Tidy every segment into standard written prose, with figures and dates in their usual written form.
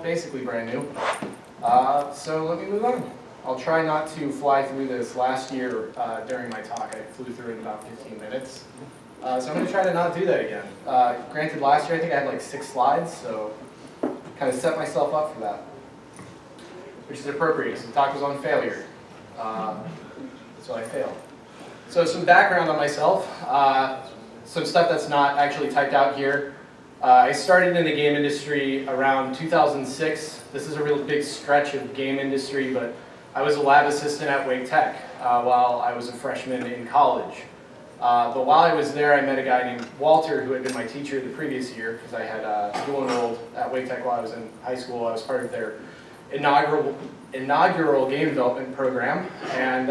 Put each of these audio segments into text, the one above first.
basically brand new. So let me move on. I'll try not to fly through this. Last year during my talk, I flew through it in about 15 minutes. So I'm going to try to not do that again. Granted, last year I think I had like 6 slides, so kind of set myself up for that, which is appropriate. So the talk was on failure. So I failed. So some background on myself, some stuff that's not actually typed out here. I started in the game industry around 2006. This is a real big stretch of game industry, but I was a lab assistant at Wake Tech while I was a freshman in college. But while I was there, I met a guy named Walter, who had been my teacher the previous year, because I had dual enrolled at Wake Tech while I was in high school. I was part of their inaugural game development program, and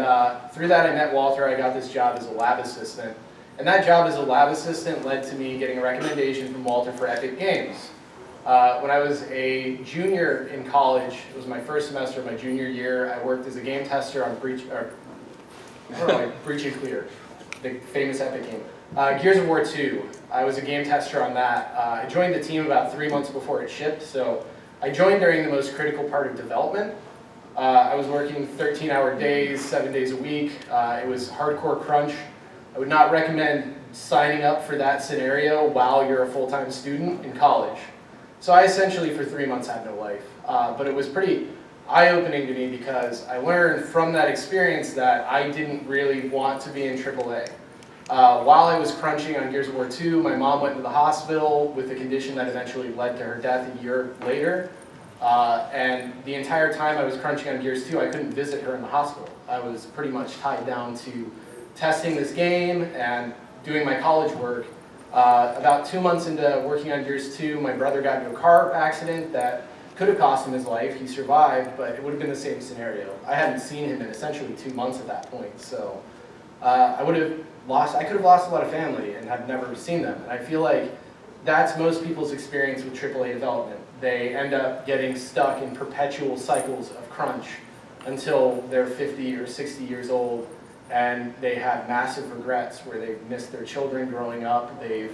through that I met Walter. I got this job as a lab assistant, and that job as a lab assistant led to me getting a recommendation from Walter for Epic Games. When I was a junior in college, it was my first semester of my junior year, I worked as a game tester on Breach and Clear, the famous Epic game. Gears of War 2, I was a game tester on that. I joined the team about 3 months before it shipped, so I joined during the most critical part of development. I was working 13-hour days, 7 days a week. It was hardcore crunch. I would not recommend signing up for that scenario while you're a full-time student in college. So I essentially, for 3 months, had no life. But it was pretty eye-opening to me because I learned from that experience that I didn't really want to be in AAA. While I was crunching on Gears of War 2, my mom went into the hospital with a condition that eventually led to her death a year later. And the entire time I was crunching on Gears 2, I couldn't visit her in the hospital. I was pretty much tied down to testing this game and doing my college work. About 2 months into working on Gears 2, my brother got into a car accident that could have cost him his life. He survived, but it would have been the same scenario. I hadn't seen him in essentially 2 months at that point, so I could have lost a lot of family and have never seen them. And I feel like that's most people's experience with AAA development. They end up getting stuck in perpetual cycles of crunch until they're 50 or 60 years old, and they have massive regrets where they've missed their children growing up, they've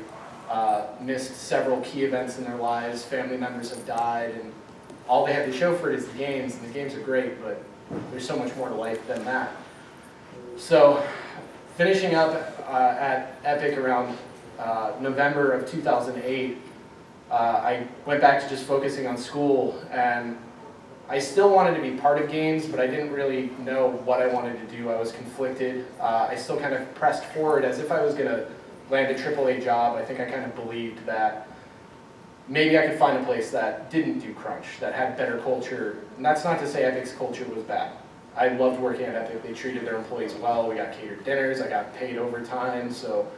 missed several key events in their lives, family members have died, and all they have to show for it is the games, and the games are great, but there's so much more to life than that. So, finishing up at Epic around November of 2008, I went back to just focusing on school, and I still wanted to be part of games, but I didn't really know what I wanted to do. I was conflicted. I still kind of pressed forward as if I was going to land a AAA job. I think I kind of believed that maybe I could find a place that didn't do crunch, that had better culture. And that's not to say Epic's culture was bad. I loved working at Epic. They treated their employees well. We got catered dinners. I got paid overtime. So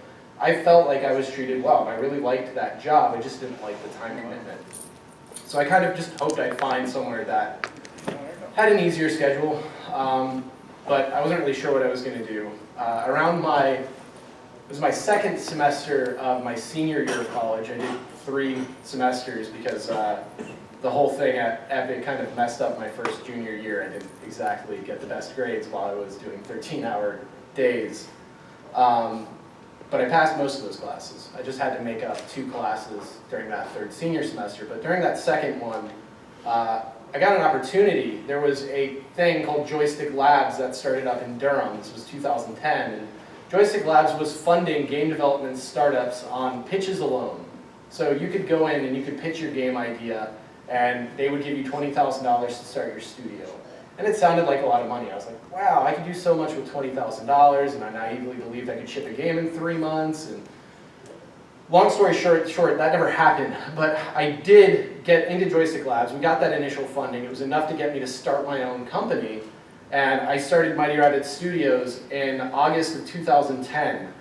I felt like I was treated well. And I really liked that job. I just didn't like the time commitment. So I kind of just hoped I'd find somewhere that had an easier schedule, but I wasn't really sure what I was going to do. It was my second semester of my senior year of college. I did 3 semesters because the whole thing at Epic kind of messed up my first junior year. I didn't exactly get the best grades while I was doing 13-hour days. But I passed most of those classes. I just had to make up 2 classes during that third senior semester. But during that second one, I got an opportunity. There was a thing called Joystick Labs that started up in Durham. This was 2010. And Joystick Labs was funding game development startups on pitches alone. So you could go in and you could pitch your game idea, and they would give you $20,000 to start your studio. And it sounded like a lot of money. I was like, wow, I could do so much with $20,000, and I naively believed I could ship a game in 3 months. And long story short, that never happened. But I did get into Joystick Labs. We got that initial funding. It was enough to get me to start my own company. And I started Mighty Rabbit Studios in August of 2010.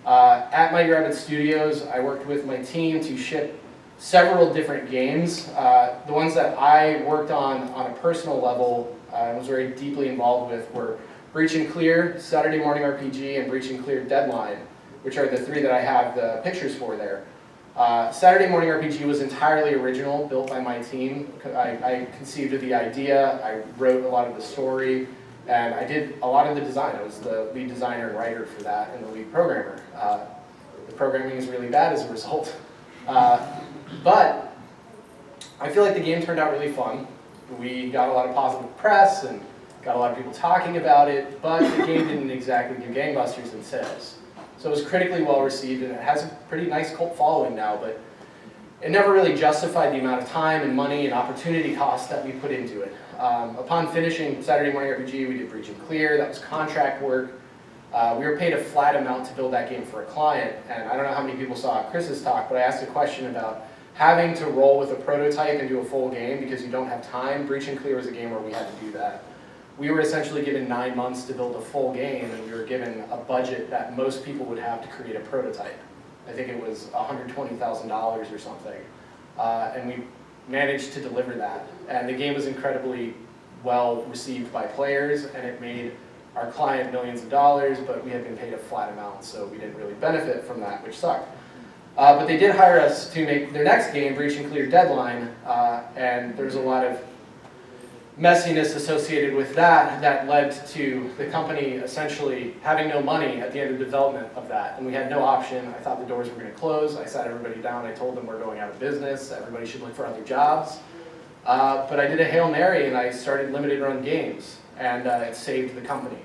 At Mighty Rabbit Studios, I worked with my team to ship several different games. The ones that I worked on a personal level, I was very deeply involved with, were Breach and Clear, Saturday Morning RPG, and Breach and Clear Deadline, which are the 3 that I have the pictures for there. Saturday Morning RPG was entirely original, built by my team. I conceived of the idea, I wrote a lot of the story, and I did a lot of the design. I was the lead designer and writer for that, and the lead programmer. The programming is really bad as a result. But I feel like the game turned out really fun. We got a lot of positive press and got a lot of people talking about it, but the game didn't exactly do gangbusters in sales. So it was critically well received, and it has a pretty nice cult following now, but it never really justified the amount of time and money and opportunity costs that we put into it. Upon finishing Saturday Morning RPG, we did Breach and Clear. That was contract work. We were paid a flat amount to build that game for a client, and I don't know how many people saw Chris's talk, but I asked a question about having to roll with a prototype and do a full game because you don't have time. Breach and Clear was a game where we had to do that. We were essentially given 9 months to build a full game, and we were given a budget that most people would have to create a prototype. I think it was $120,000 or something, and we managed to deliver that. And the game was incredibly well received by players, and it made our client millions of dollars, but we had been paid a flat amount, so we didn't really benefit from that, which sucked. But they did hire us to make their next game, Breach and Clear Deadline, and there's a lot of messiness associated with that that led to the company essentially having no money at the end of development of that, and we had no option. I thought the doors were going to close. I sat everybody down. I told them we're going out of business. Everybody should look for other jobs. But I did a Hail Mary, and I started limited run games, and it saved the company.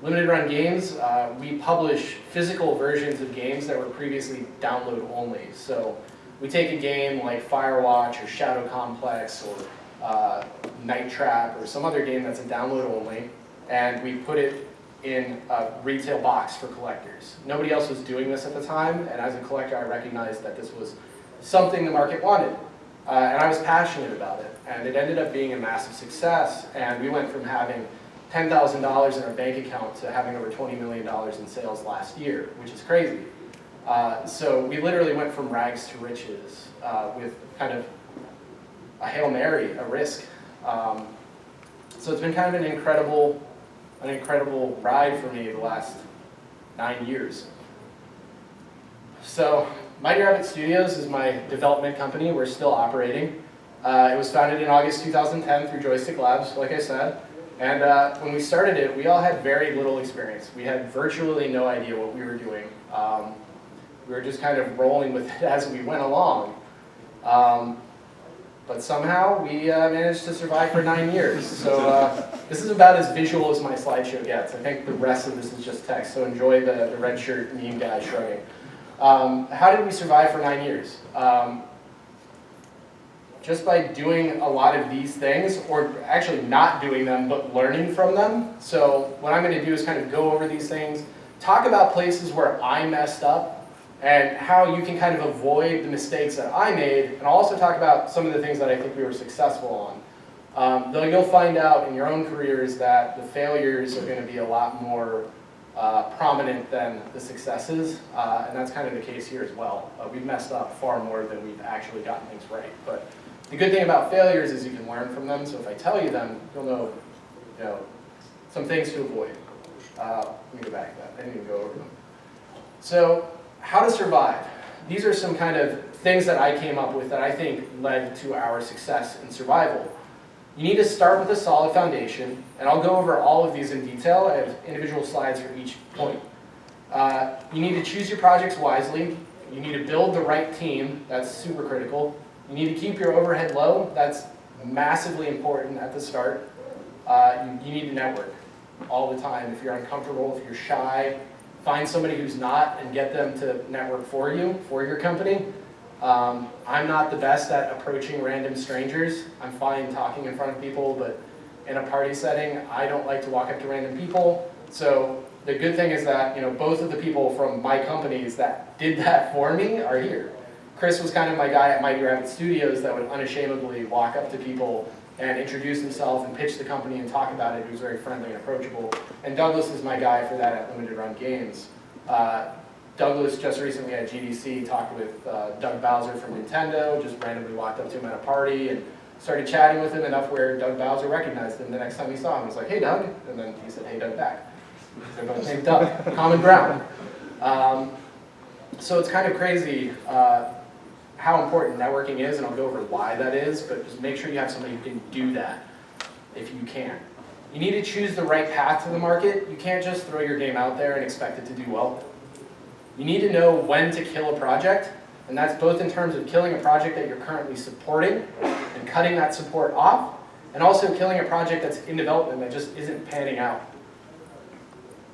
Limited run games, we publish physical versions of games that were previously download only. So we take a game like Firewatch or Shadow Complex or Night Trap or some other game that's a download only, and we put it in a retail box for collectors. Nobody else was doing this at the time, and as a collector I recognized that this was something the market wanted. And I was passionate about it, and it ended up being a massive success, and we went from having $10,000 in our bank account to having over $20 million in sales last year, which is crazy. So we literally went from rags to riches with kind of a Hail Mary, a risk. So it's been kind of an incredible ride for me the last 9 years. So Mighty Rabbit Studios is my development company. We're still operating. It was founded in August 2010 through Joystick Labs, like I said. And when we started it, we all had very little experience. We had virtually no idea what we were doing. We were just kind of rolling with it as we went along. But somehow we managed to survive for 9 years. So this is about as visual as my slideshow gets. I think the rest of this is just text, so enjoy the red shirt meme guy shrugging. How did we survive for 9 years? Just by doing a lot of these things, or actually not doing them, but learning from them. So what I'm going to do is kind of go over these things, talk about places where I messed up, and how you can kind of avoid the mistakes that I made, and I'll also talk about some of the things that I think we were successful on. Though you'll find out in your own careers that the failures are going to be a lot more prominent than the successes, and that's kind of the case here as well. We've messed up far more than we've actually gotten things right. But the good thing about failures is you can learn from them, so if I tell you them, you'll know, some things to avoid. Let me go back to that. I didn't even go over them. So, how to survive. These are some kind of things that I came up with that I think led to our success in survival. You need to start with a solid foundation, and I'll go over all of these in detail. I have individual slides for each point. You need to choose your projects wisely. You need to build the right team. That's super critical. You need to keep your overhead low. That's massively important at the start. You need to network all the time. If you're uncomfortable, if you're shy, find somebody who's not and get them to network for you, for your company. I'm not the best at approaching random strangers. I'm fine talking in front of people, but in a party setting, I don't like to walk up to random people. So the good thing is that both of the people from my companies that did that for me are here. Chris was kind of my guy at Mighty Rabbit Studios that would unashamedly walk up to people and introduce himself and pitch the company and talk about it. He was very friendly and approachable. And Douglas is my guy for that at Limited Run Games. Douglas just recently at GDC talked with Doug Bowser from Nintendo, just randomly walked up to him at a party and started chatting with him enough where Doug Bowser recognized him the next time he saw him. He was like, "Hey Doug," and then he said, "Hey Doug" back. They're both named Doug, common ground. So it's kind of crazy how important networking is, and I'll go over why that is, but just make sure you have somebody who can do that if you can. You need to choose the right path to the market. You can't just throw your game out there and expect it to do well. You need to know when to kill a project, and that's both in terms of killing a project that you're currently supporting cutting that support off, and also killing a project that's in development that just isn't panning out.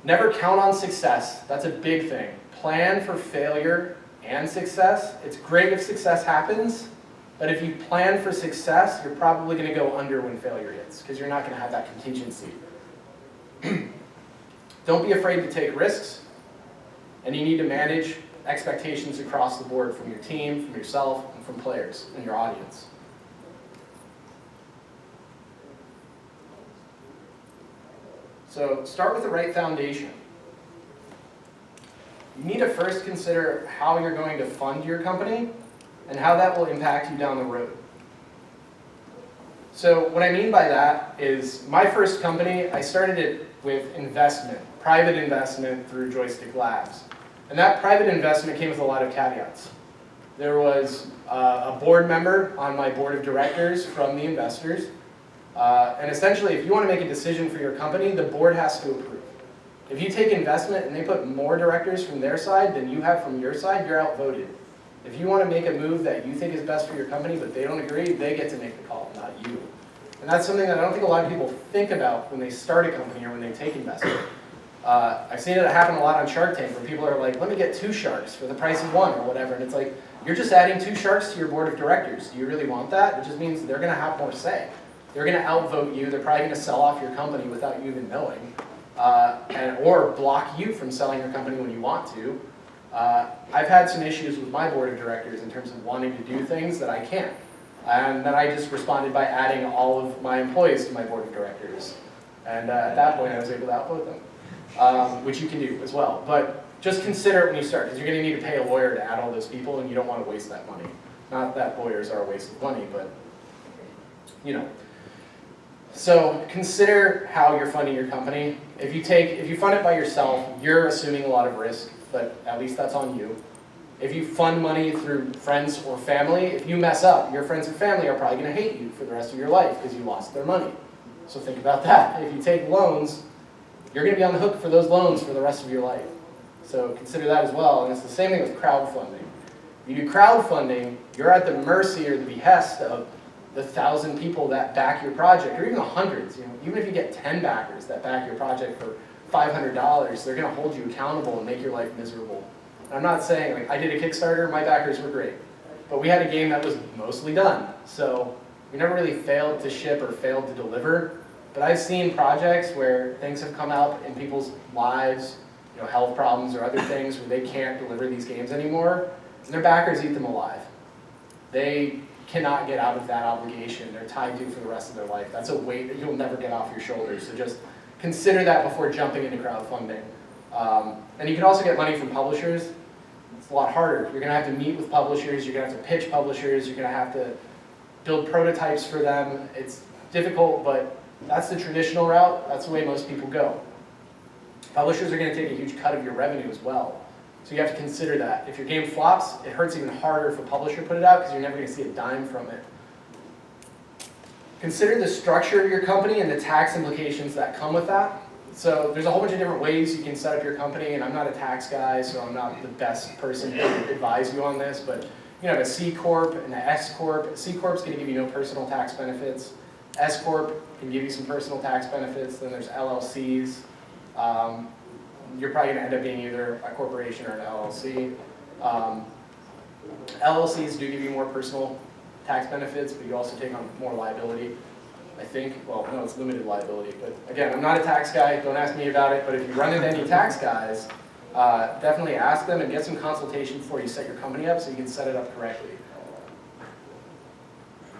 Never count on success. That's a big thing. Plan for failure and success. It's great if success happens, but if you plan for success, you're probably going to go under when failure hits, because you're not going to have that contingency. Don't be afraid to take risks, and you need to manage expectations across the board from your team, from yourself, and from players and your audience. So start with the right foundation. You need to first consider how you're going to fund your company and how that will impact you down the road. So what I mean by that is my first company, I started it with investment, private investment through Joystick Labs. And that private investment came with a lot of caveats. There was a board member on my board of directors from the investors. And essentially, if you want to make a decision for your company, the board has to approve. If you take investment and they put more directors from their side than you have from your side, you're outvoted. If you want to make a move that you think is best for your company, but they don't agree, they get to make the call, not you. And that's something that I don't think a lot of people think about when they start a company or when they take investment. I've seen it happen a lot on Shark Tank, where people are like, let me get 2 sharks for the price of 1 or whatever. And it's like, you're just adding 2 sharks to your board of directors. Do you really want that? It just means they're going to have more say. They're going to outvote you. They're probably going to sell off your company without you even knowing, or block you from selling your company when you want to. I've had some issues with my board of directors in terms of wanting to do things that I can't. And then I just responded by adding all of my employees to my board of directors. And at that point, I was able to outvote them, which you can do as well. But just consider it when you start, because you're going to need to pay a lawyer to add all those people, and you don't want to waste that money. Not that lawyers are a waste of money, but, you know. So consider how you're funding your company. If you fund it by yourself, you're assuming a lot of risk, but at least that's on you. If you fund money through friends or family, if you mess up, your friends and family are probably going to hate you for the rest of your life because you lost their money. So think about that. If you take loans, you're going to be on the hook for those loans for the rest of your life. So consider that as well. And it's the same thing with crowdfunding. If you do crowdfunding, you're at the mercy or the behest of the 1,000 people that back your project, or even the hundreds. Even if you get 10 backers that back your project for $500, they're going to hold you accountable and make your life miserable. And I'm not saying, like, I did a Kickstarter, my backers were great, but we had a game that was mostly done. So we never really failed to ship or failed to deliver. But I've seen projects where things have come out in people's lives, health problems or other things where they can't deliver these games anymore, and their backers eat them alive. They cannot get out of that obligation. They're tied to for the rest of their life. That's a weight that you'll never get off your shoulders. So just consider that before jumping into crowdfunding. And you can also get money from publishers. It's a lot harder. You're going to have to meet with publishers. You're going to have to pitch publishers. You're going to have to build prototypes for them. It's difficult, but that's the traditional route. That's the way most people go. Publishers are going to take a huge cut of your revenue as well. So you have to consider that. If your game flops, it hurts even harder if a publisher put it out because you're never going to see a dime from it. Consider the structure of your company and the tax implications that come with that. So there's a whole bunch of different ways you can set up your company, and I'm not a tax guy, so I'm not the best person to advise you on this, but you have a C Corp and an S Corp. A C Corp is going to give you no personal tax benefits. S Corp can give you some personal tax benefits. Then there's LLCs. You're probably going to end up being either a corporation or an LLC. LLCs do give you more personal tax benefits, but you also take on more liability, I think. Well, no, it's limited liability. But again, I'm not a tax guy. Don't ask me about it. But if you run into any tax guys, definitely ask them and get some consultation before you set your company up so you can set it up correctly.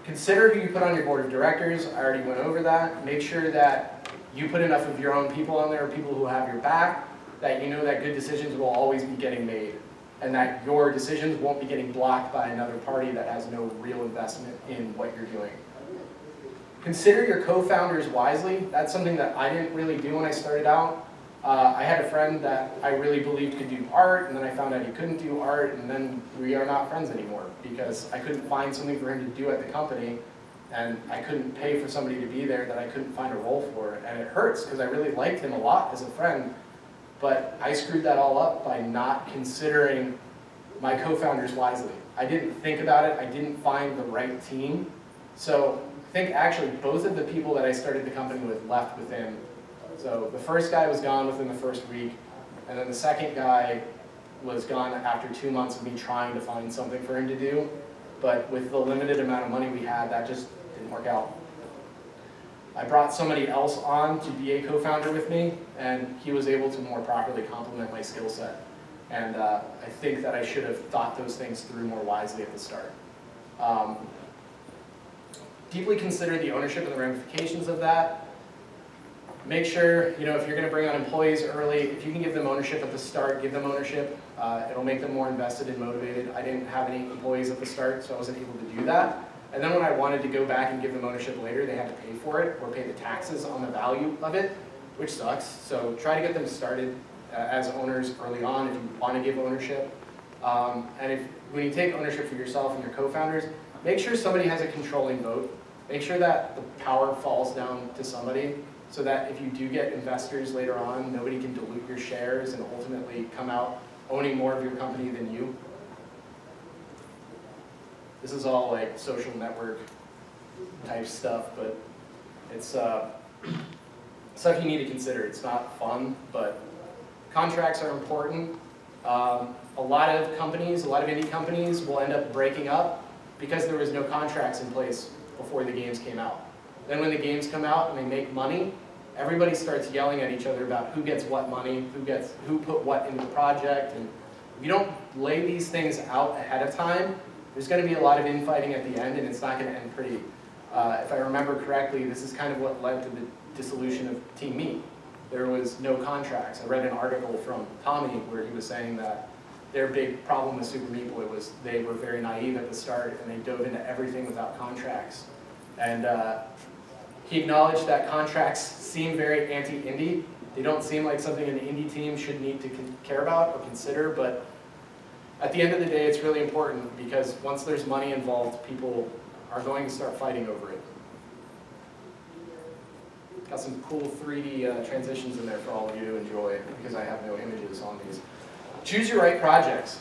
Consider who you put on your board of directors. I already went over that. Make sure that you put enough of your own people on there, people who have your back, that you know that good decisions will always be getting made, and that your decisions won't be getting blocked by another party that has no real investment in what you're doing. Consider your co-founders wisely. That's something that I didn't really do when I started out. I had a friend that I really believed could do art, and then I found out he couldn't do art, and then we are not friends anymore because I couldn't find something for him to do at the company, and I couldn't pay for somebody to be there that I couldn't find a role for. And it hurts because I really liked him a lot as a friend, but I screwed that all up by not considering my co-founders wisely. I didn't think about it. I didn't find the right team. So I think actually both of the people that I started the company with left within. So the first guy was gone within the first week, and then the second guy was gone after 2 months of me trying to find something for him to do. But with the limited amount of money we had, that just didn't work out. I brought somebody else on to be a co-founder with me, and he was able to more properly complement my skill set. And I think that I should have thought those things through more wisely at the start. Deeply consider the ownership and the ramifications of that. Make sure, if you're going to bring on employees early, if you can give them ownership at the start, give them ownership. It'll make them more invested and motivated. I didn't have any employees at the start, so I wasn't able to do that. And then when I wanted to go back and give them ownership later, they had to pay for it or pay the taxes on the value of it, which sucks. So try to get them started as owners early on if you want to give ownership. And when you take ownership for yourself and your co-founders, make sure somebody has a controlling vote. Make sure that the power falls down to somebody so that if you do get investors later on, nobody can dilute your shares and ultimately come out owning more of your company than you. This is all like social network type stuff, but it's stuff you need to consider. It's not fun, but contracts are important. A lot of companies, a lot of indie companies will end up breaking up because there was no contracts in place before the games came out. Then when the games come out and they make money, everybody starts yelling at each other about who gets what money, who put what into the project. And if you don't lay these things out ahead of time, there's going to be a lot of infighting at the end, and it's not going to end pretty. If I remember correctly, this is kind of what led to the dissolution of Team Meat. There was no contracts. I read an article from Tommy where he was saying that their big problem with Super Meat Boy was they were very naive at the start, and they dove into everything without contracts. And he acknowledged that contracts seem very anti-indie. They don't seem like something an indie team should need to care about or consider, but at the end of the day, it's really important because once there's money involved, people are going to start fighting over it. Got some cool 3D transitions in there for all of you to enjoy because I have no images on these. Choose your right projects.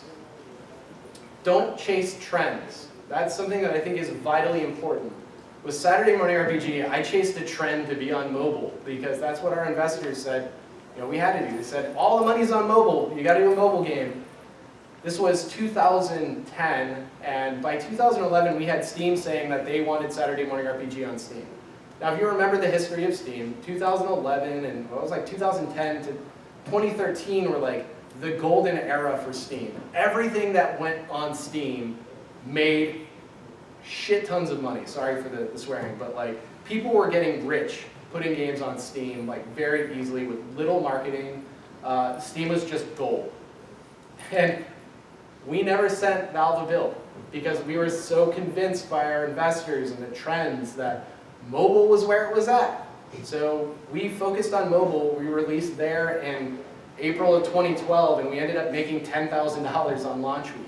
Don't chase trends. That's something that I think is vitally important. With Saturday Morning RPG, I chased a trend to be on mobile because that's what our investors said we had to do. They said, all the money's on mobile, you gotta do a mobile game. This was 2010, and by 2011 we had Steam saying that they wanted Saturday Morning RPG on Steam. Now if you remember the history of Steam, 2011 and it was like 2010 to 2013 were like the golden era for Steam. Everything that went on Steam made shit tons of money. Sorry for the swearing, but like people were getting rich putting games on Steam like very easily with little marketing. Steam was just gold. And we never sent Valve a bill because we were so convinced by our investors and the trends that mobile was where it was at. So we focused on mobile. We released there in April of 2012, and we ended up making $10,000 on launch week.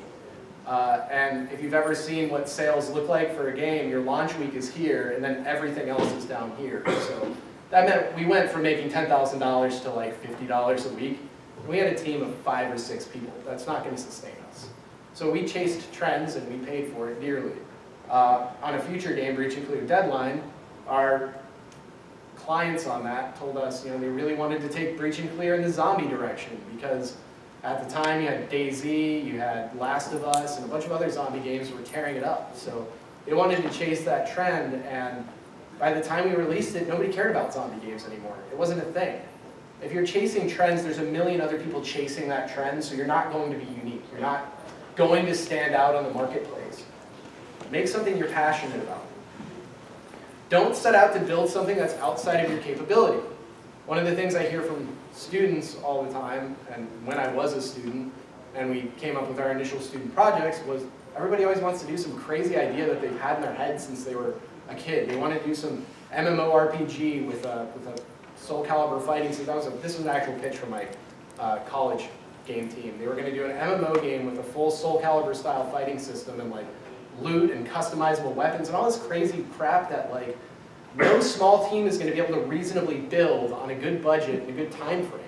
And if you've ever seen what sales look like for a game, your launch week is here, and then everything else is down here. So that meant we went from making $10,000 to like $50 a week. We had a team of 5 or 6 people. That's not going to sustain us. So we chased trends, and we paid for it dearly. On a future game, Breach and Clear Deadline, our clients on that told us they really wanted to take Breach and Clear in the zombie direction because at the time you had DayZ, you had Last of Us, and a bunch of other zombie games were tearing it up. So they wanted to chase that trend, and by the time we released it, nobody cared about zombie games anymore. It wasn't a thing. If you're chasing trends, there's a million other people chasing that trend, so you're not going to be unique. You're not going to stand out on the marketplace. Make something you're passionate about. Don't set out to build something that's outside of your capability. One of the things I hear from students all the time, and when I was a student, and we came up with our initial student projects, was everybody always wants to do some crazy idea that they've had in their head since they were a kid. They want to do some MMORPG with a Soul Calibur fighting. So this was an actual pitch from my college game team. They were going to do an MMO game with a full Soul Calibur style fighting system and like loot and customizable weapons and all this crazy crap that like no small team is going to be able to reasonably build on a good budget and a good time frame.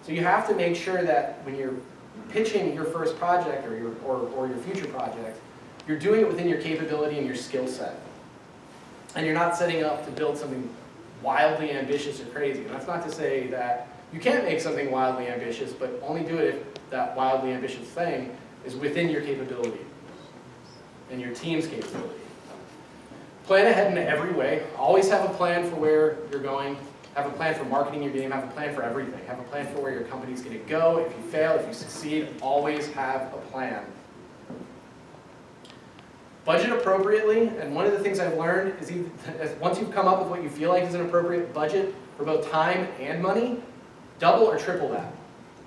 So you have to make sure that when you're pitching your first project or your future project, you're doing it within your capability and your skill set. and you're not setting up to build something wildly ambitious or crazy. And that's not to say that you can't make something wildly ambitious, but only do it if that wildly ambitious thing is within your capability and your team's capability. Plan ahead in every way. Always have a plan for where you're going. Have a plan for marketing your game. Have a plan for everything. Have a plan for where your company's going to go. If you fail, if you succeed, always have a plan. Budget appropriately, and one of the things I've learned is once you've come up with what you feel like is an appropriate budget for both time and money, double or triple that.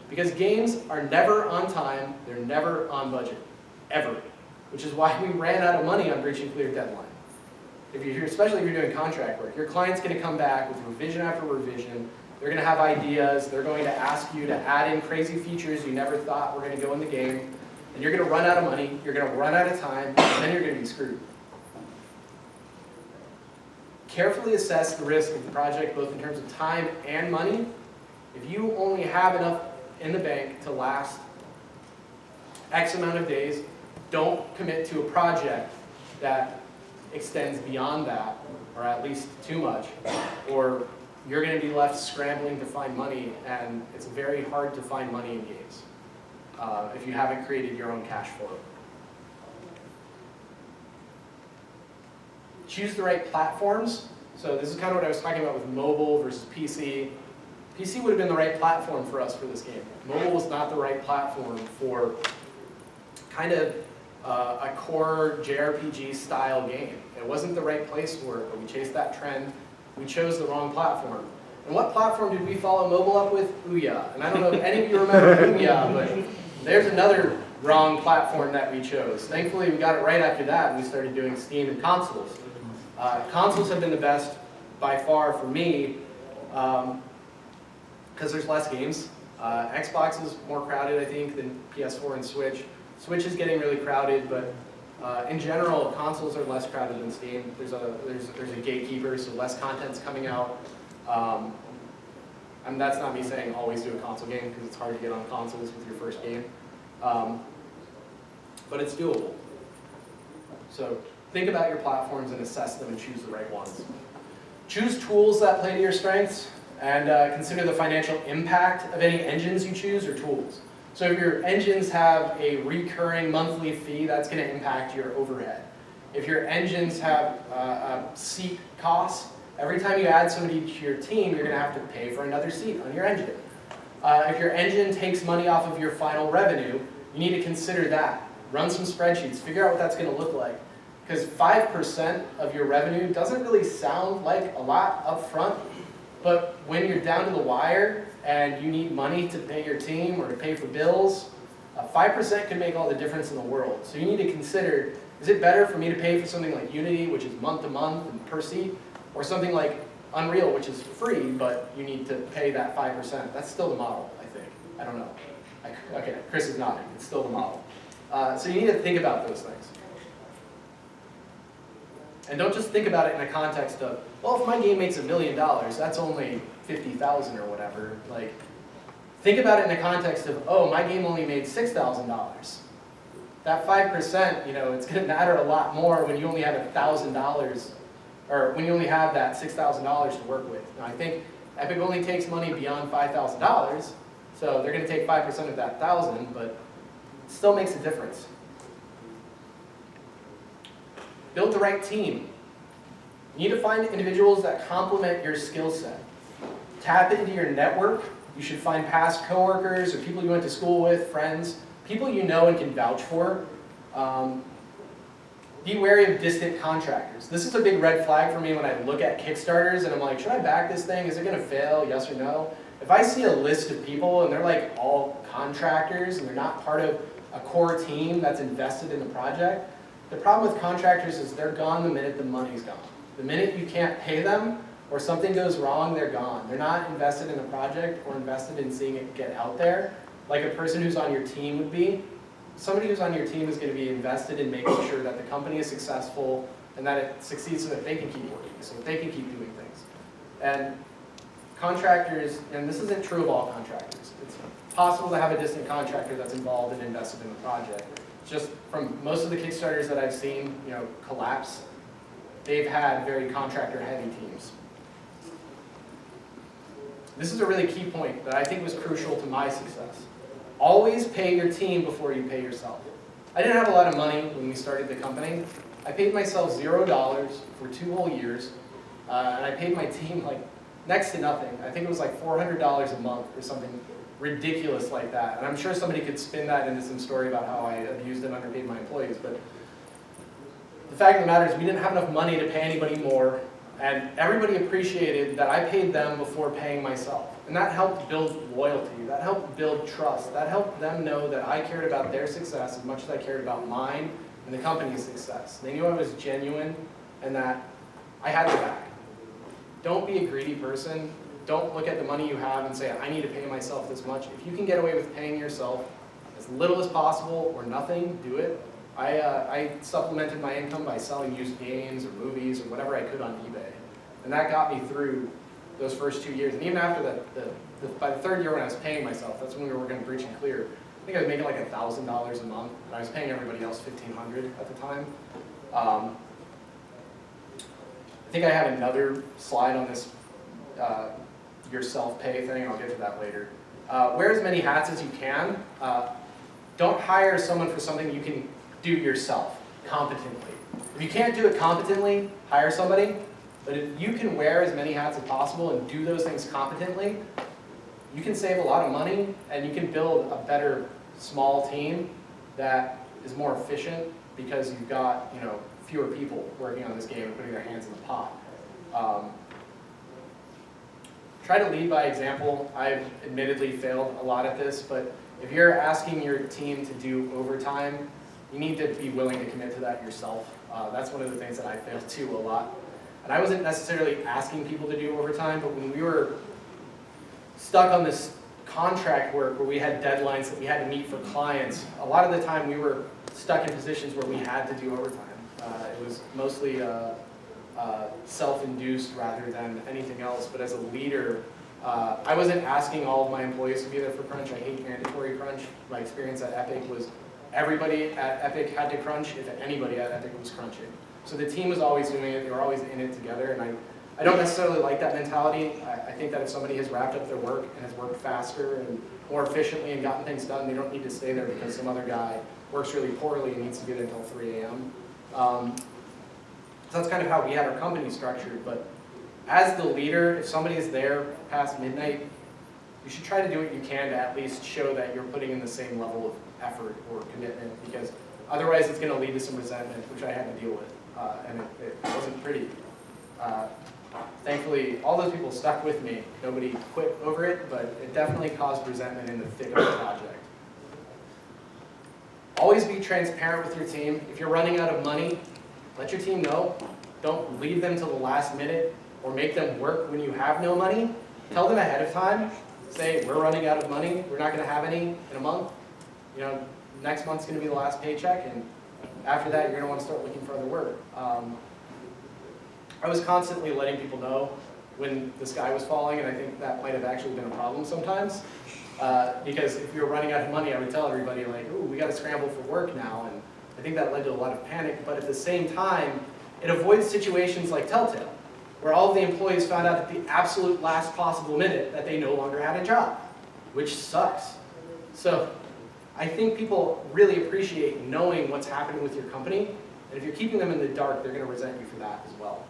Because games are never on time, they're never on budget, ever. Which is why we ran out of money on reaching clear deadline. Especially if you're doing contract work, your client's going to come back with revision after revision. They're going to have ideas. They're going to ask you to add in crazy features you never thought were going to go in the game. And you're going to run out of money, you're going to run out of time, and then you're going to be screwed. Carefully assess the risk of the project, both in terms of time and money. If you only have enough in the bank to last X amount of days, don't commit to a project that extends beyond that, or at least too much, or you're going to be left scrambling to find money, and it's very hard to find money in games if you haven't created your own cash flow. Choose the right platforms. So this is kind of what I was talking about with mobile versus PC. PC would have been the right platform for us for this game. Mobile was not the right platform for kind of a core JRPG style game. It wasn't the right place for it, but we chased that trend. We chose the wrong platform. And what platform did we follow mobile up with? Ouya. And I don't know if any of you remember Ouya, but there's another wrong platform that we chose. Thankfully, we got it right after that, and we started doing Steam and consoles. Consoles have been the best by far for me because there's less games. Xbox is more crowded, I think, than PS4 and Switch. Switch is getting really crowded, but in general, consoles are less crowded than Steam. There's a gatekeeper, so less content's coming out. And that's not me saying always do a console game, because it's hard to get on consoles with your first game. But it's doable. So think about your platforms and assess them and choose the right ones. Choose tools that play to your strengths, and consider the financial impact of any engines you choose or tools. So if your engines have a recurring monthly fee, that's going to impact your overhead. If your engines have seat costs, every time you add somebody to your team, you're going to have to pay for another seat on your engine. If your engine takes money off of your final revenue, you need to consider that. Run some spreadsheets, figure out what that's going to look like. Because 5% of your revenue doesn't really sound like a lot up front, but when you're down to the wire and you need money to pay your team or to pay for bills, 5% can make all the difference in the world. So you need to consider, is it better for me to pay for something like Unity, which is month to month and per seat, or something like Unreal, which is free, but you need to pay that 5%? That's still the model, I think. I don't know. Okay, Chris is nodding. It's still the model. So you need to think about those things. And don't just think about it in the context of, well, if my game makes $1 million, that's only 50,000 or whatever. Like, think about it in the context of, oh, my game only made $6,000. That 5%, you know, it's going to matter a lot more when you only have $1,000, or when you only have that $6,000 to work with. Now, I think Epic only takes money beyond $5,000, so they're going to take 5% of that 1,000, but it still makes a difference. Build the right team. You need to find individuals that complement your skill set. Tap into your network. You should find past coworkers or people you went to school with, friends, people you know and can vouch for. Be wary of distant contractors. This is a big red flag for me when I look at Kickstarters and I'm like, should I back this thing? Is it going to fail? Yes or no? If I see a list of people and they're like all contractors and they're not part of a core team that's invested in the project, the problem with contractors is they're gone the minute the money's gone. The minute you can't pay them or something goes wrong, they're gone. They're not invested in the project or invested in seeing it get out there like a person who's on your team would be. Somebody who's on your team is going to be invested in making sure that the company is successful and that it succeeds so that they can keep working, so that they can keep doing things. And contractors, and this isn't true of all contractors, it's possible to have a distant contractor that's involved and invested in the project. Just from most of the Kickstarters that I've seen, you know, collapse, they've had very contractor-heavy teams. This is a really key point that I think was crucial to my success. Always pay your team before you pay yourself. I didn't have a lot of money when we started the company. I paid myself $0 for 2 whole years, and I paid my team like next to nothing. I think it was like $400 a month or something ridiculous like that. And I'm sure somebody could spin that into some story about how I abused and underpaid my employees. But the fact of the matter is we didn't have enough money to pay anybody more, and everybody appreciated that I paid them before paying myself. And that helped build loyalty, that helped build trust, that helped them know that I cared about their success as much as I cared about mine and the company's success. They knew I was genuine and that I had their back. Don't be a greedy person. Don't look at the money you have and say, I need to pay myself this much. If you can get away with paying yourself as little as possible or nothing, do it. I supplemented my income by selling used games or movies or whatever I could on eBay. And that got me through those first 2 years. And even after that, by the 3rd year when I was paying myself, that's when we were working Breach and Clear. I think I was making like $1,000 a month, and I was paying everybody else $1,500 at the time. I think I have another slide on this your self-pay thing, and I'll get to that later. Wear as many hats as you can. Don't hire someone for something you can do yourself competently. If you can't do it competently, hire somebody. But if you can wear as many hats as possible and do those things competently, you can save a lot of money and you can build a better small team that is more efficient because you've got fewer people working on this game and putting their hands in the pot. Try to lead by example. I've admittedly failed a lot at this, but if you're asking your team to do overtime, you need to be willing to commit to that yourself. That's one of the things that I failed to a lot. And I wasn't necessarily asking people to do overtime, but when we were stuck on this contract work where we had deadlines that we had to meet for clients, a lot of the time we were stuck in positions where we had to do overtime. It was mostly self-induced rather than anything else, but as a leader, I wasn't asking all of my employees to be there for crunch. I hate mandatory crunch. My experience at Epic was everybody at Epic had to crunch if anybody at Epic was crunching. So the team was always doing it, they were always in it together, and I don't necessarily like that mentality. I think that if somebody has wrapped up their work and has worked faster and more efficiently and gotten things done, they don't need to stay there because some other guy works really poorly and needs to get in until 3 a.m. So that's kind of how we had our company structured, but as the leader, if somebody is there past midnight, you should try to do what you can to at least show that you're putting in the same level of effort or commitment, because otherwise it's going to lead to some resentment, which I had to deal with, and it wasn't pretty. Thankfully, all those people stuck with me. Nobody quit over it, but it definitely caused resentment in the thick of the project. Always be transparent with your team. If you're running out of money, let your team know. Don't leave them till the last minute or make them work when you have no money. Tell them ahead of time. Say, we're running out of money. We're not going to have any in a month. Next month's going to be the last paycheck, and after that, you're going to want to start looking for other work. I was constantly letting people know when the sky was falling, and I think that might have actually been a problem sometimes. Because if you were running out of money, I would tell everybody, like, ooh, we got to scramble for work now, and I think that led to a lot of panic, but at the same time, it avoids situations like Telltale, where all of the employees found out at the absolute last possible minute that they no longer had a job, which sucks. So I think people really appreciate knowing what's happening with your company, and if you're keeping them in the dark, they're going to resent you for that as well.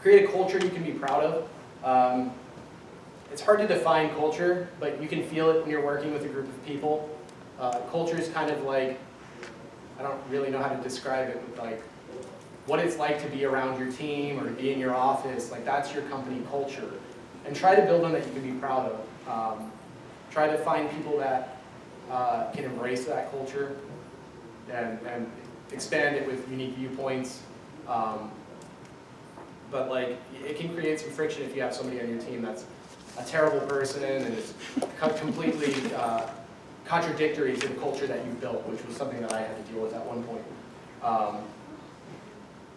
Create a culture you can be proud of. It's hard to define culture, but you can feel it when you're working with a group of people. Culture is kind of like, I don't really know how to describe it, but like what it's like to be around your team or to be in your office. Like that's your company culture. And try to build one that you can be proud of. Try to find people that can embrace that culture and expand it with unique viewpoints. But like, it can create some friction if you have somebody on your team that's a terrible person and is completely contradictory to the culture that you built, which was something that I had to deal with at one point.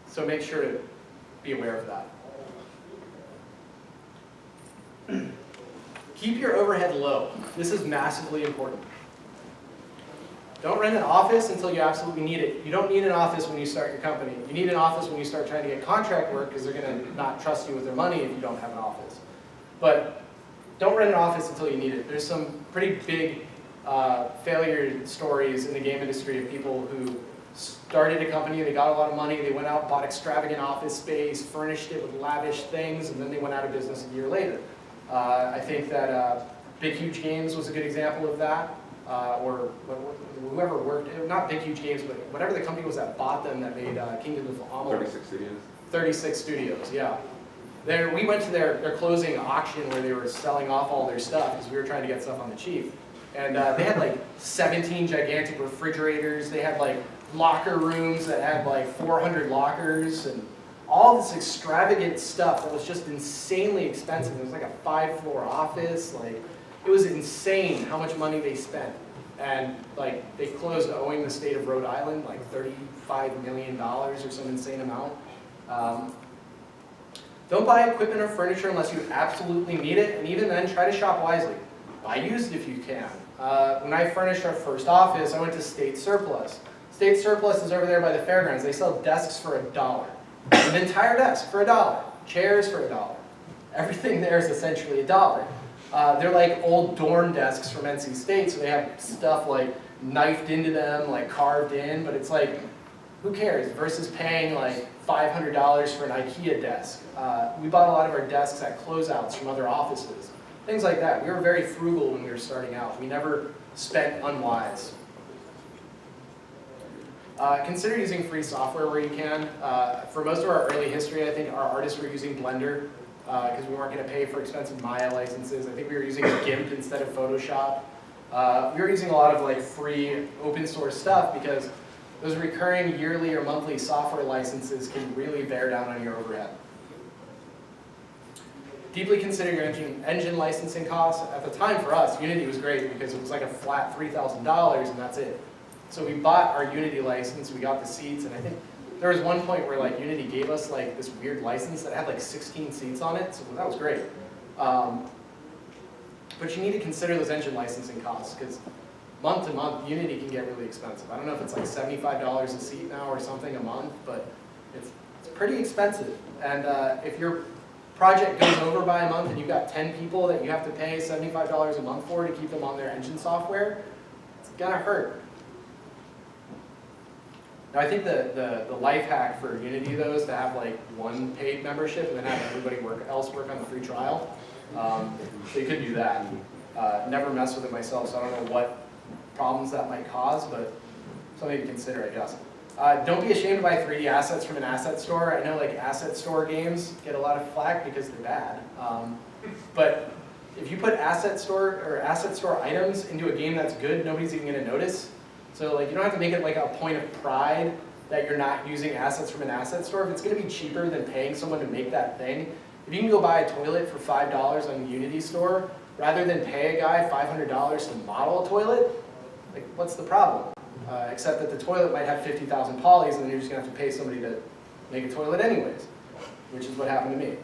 So make sure to be aware of that. Keep your overhead low. This is massively important. Don't rent an office until you absolutely need it. You don't need an office when you start your company. You need an office when you start trying to get contract work because they're going to not trust you with their money if you don't have an office. But don't rent an office until you need it. There's some pretty big failure stories in the game industry of people who started a company, they got a lot of money, they went out, bought extravagant office space, furnished it with lavish things, and then they went out of business a year later. I think that Big Huge Games was a good example of that. Or whoever worked, not Big Huge Games, but whatever the company was that bought them that made Kingdom of Amalur. 36 Studios. 36 Studios, yeah. We went to their closing auction where they were selling off all their stuff because we were trying to get stuff on the cheap. And they had like 17 gigantic refrigerators. They had like locker rooms that had like 400 lockers and all this extravagant stuff that was just insanely expensive. It was like a 5-floor office. Like, it was insane how much money they spent. And like they closed owing the state of Rhode Island like $35 million or some insane amount. Don't buy equipment or furniture unless you absolutely need it, and even then try to shop wisely. Buy used if you can. When I furnished our first office, I went to State Surplus. State Surplus is over there by the fairgrounds. They sell desks for $1. An entire desk for $1. Chairs for $1. Everything there is essentially $1. They're like old dorm desks from NC State, so they have stuff like knifed into them, like carved in, but it's like, who cares? Versus paying like $500 for an IKEA desk. We bought a lot of our desks at closeouts from other offices. Things like that. We were very frugal when we were starting out. We never spent unwise. Consider using free software where you can. For most of our early history, I think our artists were using Blender because we weren't going to pay for expensive Maya licenses. I think we were using GIMP instead of Photoshop. We were using a lot of like free open source stuff because those recurring yearly or monthly software licenses can really bear down on your overhead. Deeply consider your engine licensing costs. At the time for us, Unity was great because it was like a flat $3,000 and that's it. So we bought our Unity license, we got the seats, and I think there was one point where like Unity gave us like this weird license that had like 16 seats on it, so that was great. But you need to consider those engine licensing costs because month to month, Unity can get really expensive. I don't know if it's like $75 a seat now or something a month, but it's pretty expensive. And if your project goes over by a month and you've got 10 people that you have to pay $75 a month for to keep them on their engine software, it's gonna hurt. Now I think the life hack for Unity though is to have like one paid membership and then have everybody else work on the free trial. So you could do that. Never mess with it myself, so I don't know what problems that might cause, but something to consider, I guess. Don't be ashamed to buy 3D assets from an asset store. I know like asset store games get a lot of flack because they're bad. But if you put asset store items into a game that's good, nobody's even going to notice. So like you don't have to make it like a point of pride that you're not using assets from an asset store. If it's going to be cheaper than paying someone to make that thing, if you can go buy a toilet for $5 on the Unity store, rather than pay a guy $500 to model a toilet, like what's the problem? Except that the toilet might have 50,000 polys and then you're just going to have to pay somebody to make a toilet anyways, which is what happened to me.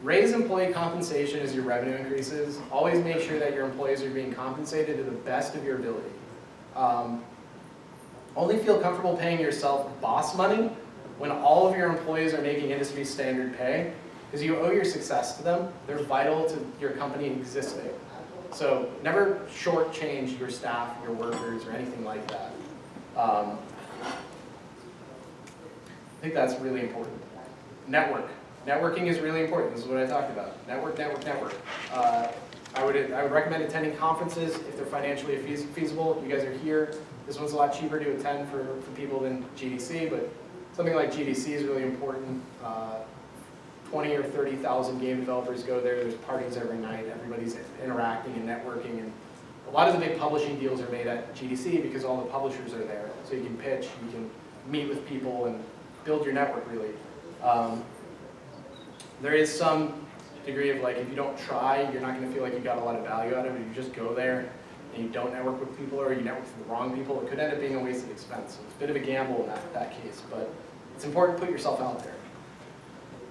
Raise employee compensation as your revenue increases. Always make sure that your employees are being compensated to the best of your ability. Only feel comfortable paying yourself boss money when all of your employees are making industry standard pay, because you owe your success to them. They're vital to your company existing. So never shortchange your staff, your workers, or anything like that. I think that's really important. Network. Networking is really important. This is what I talked about. Network, network, network. I would recommend attending conferences if they're financially feasible. You guys are here. This one's a lot cheaper to attend for people than GDC, but something like GDC is really important. 20 or 30,000 game developers go there. There's parties every night. Everybody's interacting and networking. And a lot of the big publishing deals are made at GDC because all the publishers are there. So you can pitch, you can meet with people and build your network really. There is some degree of like, if you don't try, you're not going to feel like you got a lot of value out of it. If you just go there and you don't network with people or you network with the wrong people, it could end up being a wasted expense. So it's a bit of a gamble in that case, but it's important to put yourself out there.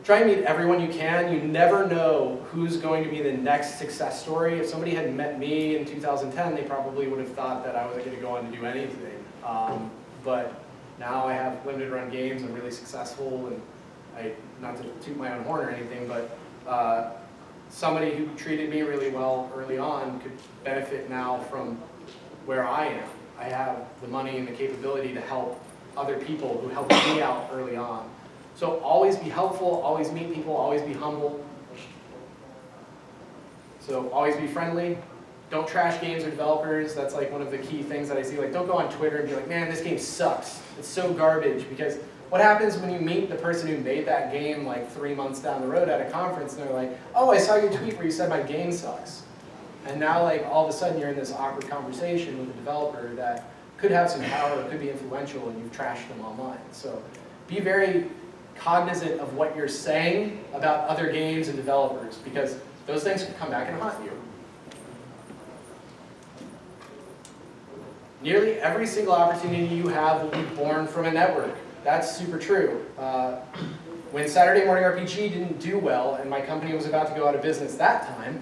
Try and meet everyone you can. You never know who's going to be the next success story. If somebody had met me in 2010, they probably would have thought that I wasn't going to go on to do anything. But now I have limited run games, I'm really successful, and not to toot my own horn or anything, but somebody who treated me really well early on could benefit now from where I am. I have the money and the capability to help other people who helped me out early on. So always be helpful, always meet people, always be humble. So always be friendly. Don't trash games or developers. That's like one of the key things that I see. Like, don't go on Twitter and be like, man, this game sucks. It's so garbage. Because what happens when you meet the person who made that game like 3 months down the road at a conference and they're like, oh, I saw your tweet where you said my game sucks. And now like all of a sudden you're in this awkward conversation with a developer that could have some power, could be influential, and you've trashed them online. So be very cognizant of what you're saying about other games and developers, because those things can come back and haunt you. Nearly every single opportunity you have will be born from a network. That's super true. When Saturday Morning RPG didn't do well and my company was about to go out of business that time,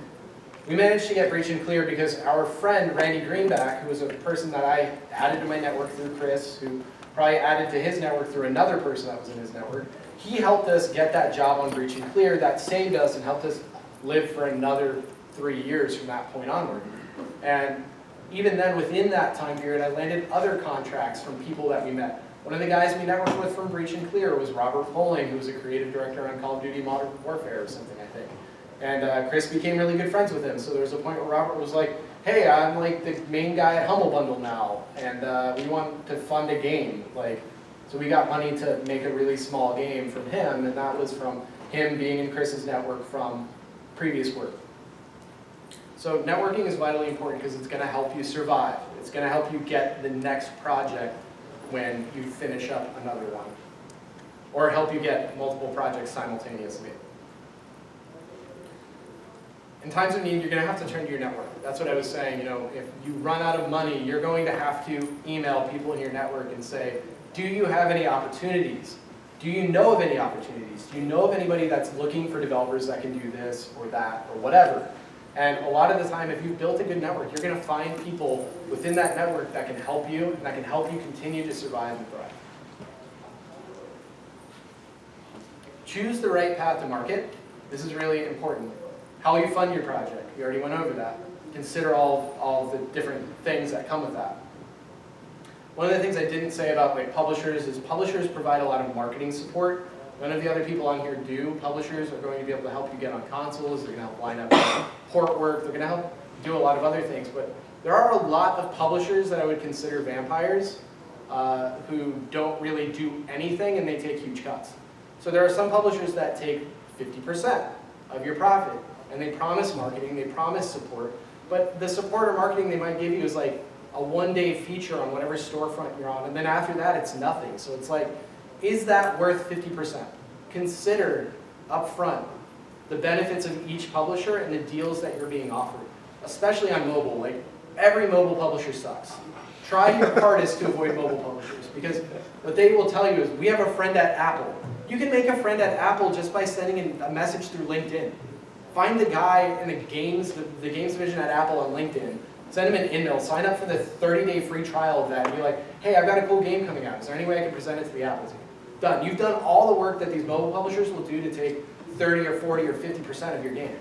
we managed to get Breach and Clear because our friend Randy Greenback, who was a person that I added to my network through Chris, who probably added to his network through another person that was in his network, he helped us get that job on Breach and Clear. That saved us and helped us live for another 3 years from that point onward. And even then, within that time period, I landed other contracts from people that we met. One of the guys we networked with from Breach and Clear was Robert Poling, who was a creative director on Call of Duty Modern Warfare or something, I think. And Chris became really good friends with him. So there was a point where Robert was like, hey, I'm like the main guy at Humble Bundle now, and we want to fund a game. So we got money to make a really small game from him, and that was from him being in Chris's network from previous work. So networking is vitally important because it's going to help you survive. It's going to help you get the next project when you finish up another one, or help you get multiple projects simultaneously. In times of need, you're going to have to turn to your network. That's what I was saying. You know, if you run out of money, you're going to have to email people in your network and say, do you have any opportunities? Do you know of any opportunities? Do you know of anybody that's looking for developers that can do this or that or whatever? And a lot of the time, if you've built a good network, you're going to find people within that network that can help you and that can help you continue to survive and thrive. Choose the right path to market. This is really important. How you fund your project. We already went over that. Consider all the different things that come with that. One of the things I didn't say about publishers is publishers provide a lot of marketing support. None of the other people on here do. Publishers are going to be able to help you get on consoles. They're going to help line up port work. They're going to help do a lot of other things. But there are a lot of publishers that I would consider vampires who don't really do anything and they take huge cuts. So there are some publishers that take 50% of your profit and they promise marketing, they promise support, but the support or marketing they might give you is like a one-day feature on whatever storefront you're on, and then after that it's nothing. So it's like, is that worth 50%? Consider up front the benefits of each publisher and the deals that you're being offered, especially on mobile. Like, every mobile publisher sucks. Try your hardest to avoid mobile publishers, because what they will tell you is, we have a friend at Apple. You can make a friend at Apple just by sending a message through LinkedIn. Find the guy in the games division at Apple on LinkedIn, send him an email, sign up for the 30-day free trial of that, and be like, hey, I've got a cool game coming out. Is there any way I can present it to the Apple team? Done. You've done all the work that these mobile publishers will do to take 30 or 40 or 50% of your game.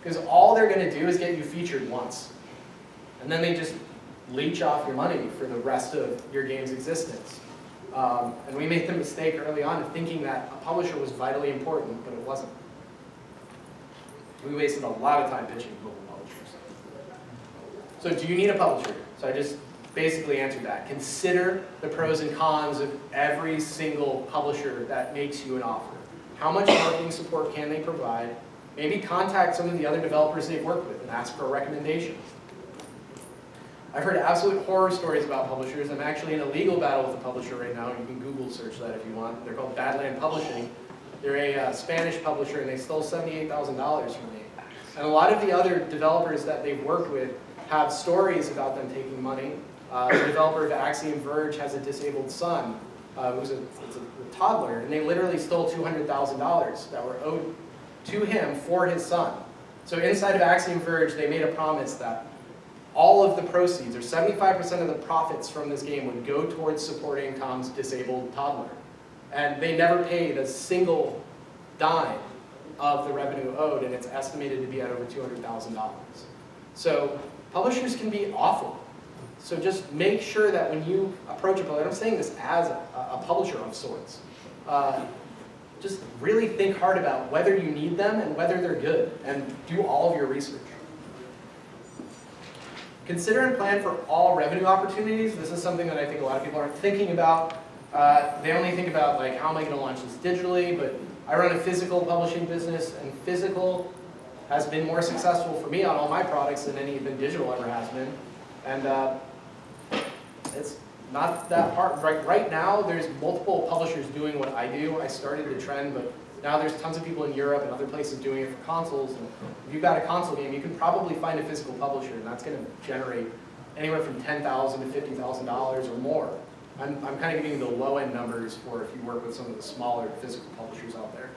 Because all they're going to do is get you featured once. And then they just leech off your money for the rest of your game's existence. And we made the mistake early on of thinking that a publisher was vitally important, but it wasn't. We wasted a lot of time pitching mobile publishers. So do you need a publisher? So I just basically answered that. Consider the pros and cons of every single publisher that makes you an offer. How much marketing support can they provide? Maybe contact some of the other developers they've worked with and ask for a recommendation. I've heard absolute horror stories about publishers. I'm actually in a legal battle with a publisher right now. You can Google search that if you want. They're called Badland Publishing. They're a Spanish publisher, and they stole $78,000 from me. And a lot of the other developers that they've worked with have stories about them taking money. The developer of Axiom Verge has a disabled son it's a toddler, and they literally stole $200,000 that were owed to him for his son. So inside of Axiom Verge, they made a promise that all of the proceeds, or 75% of the profits from this game, would go towards supporting Tom's disabled toddler. And they never paid a single dime of the revenue owed, and it's estimated to be at over $200,000. So publishers can be awful. So just make sure that when you approach a publisher, I'm saying this as a publisher of sorts, just really think hard about whether you need them and whether they're good, and do all of your research. Consider and plan for all revenue opportunities. This is something that I think a lot of people aren't thinking about. They only think about, like, how am I going to launch this digitally? But I run a physical publishing business, and physical has been more successful for me on all my products than digital ever has been. And it's not that hard. Right now, there's multiple publishers doing what I do. I started the trend, but now there's tons of people in Europe and other places doing it for consoles. And if you've got a console game, you can probably find a physical publisher, and that's going to generate anywhere from $10,000 to $50,000 or more. I'm kind of giving you the low-end numbers for if you work with some of the smaller physical publishers out there.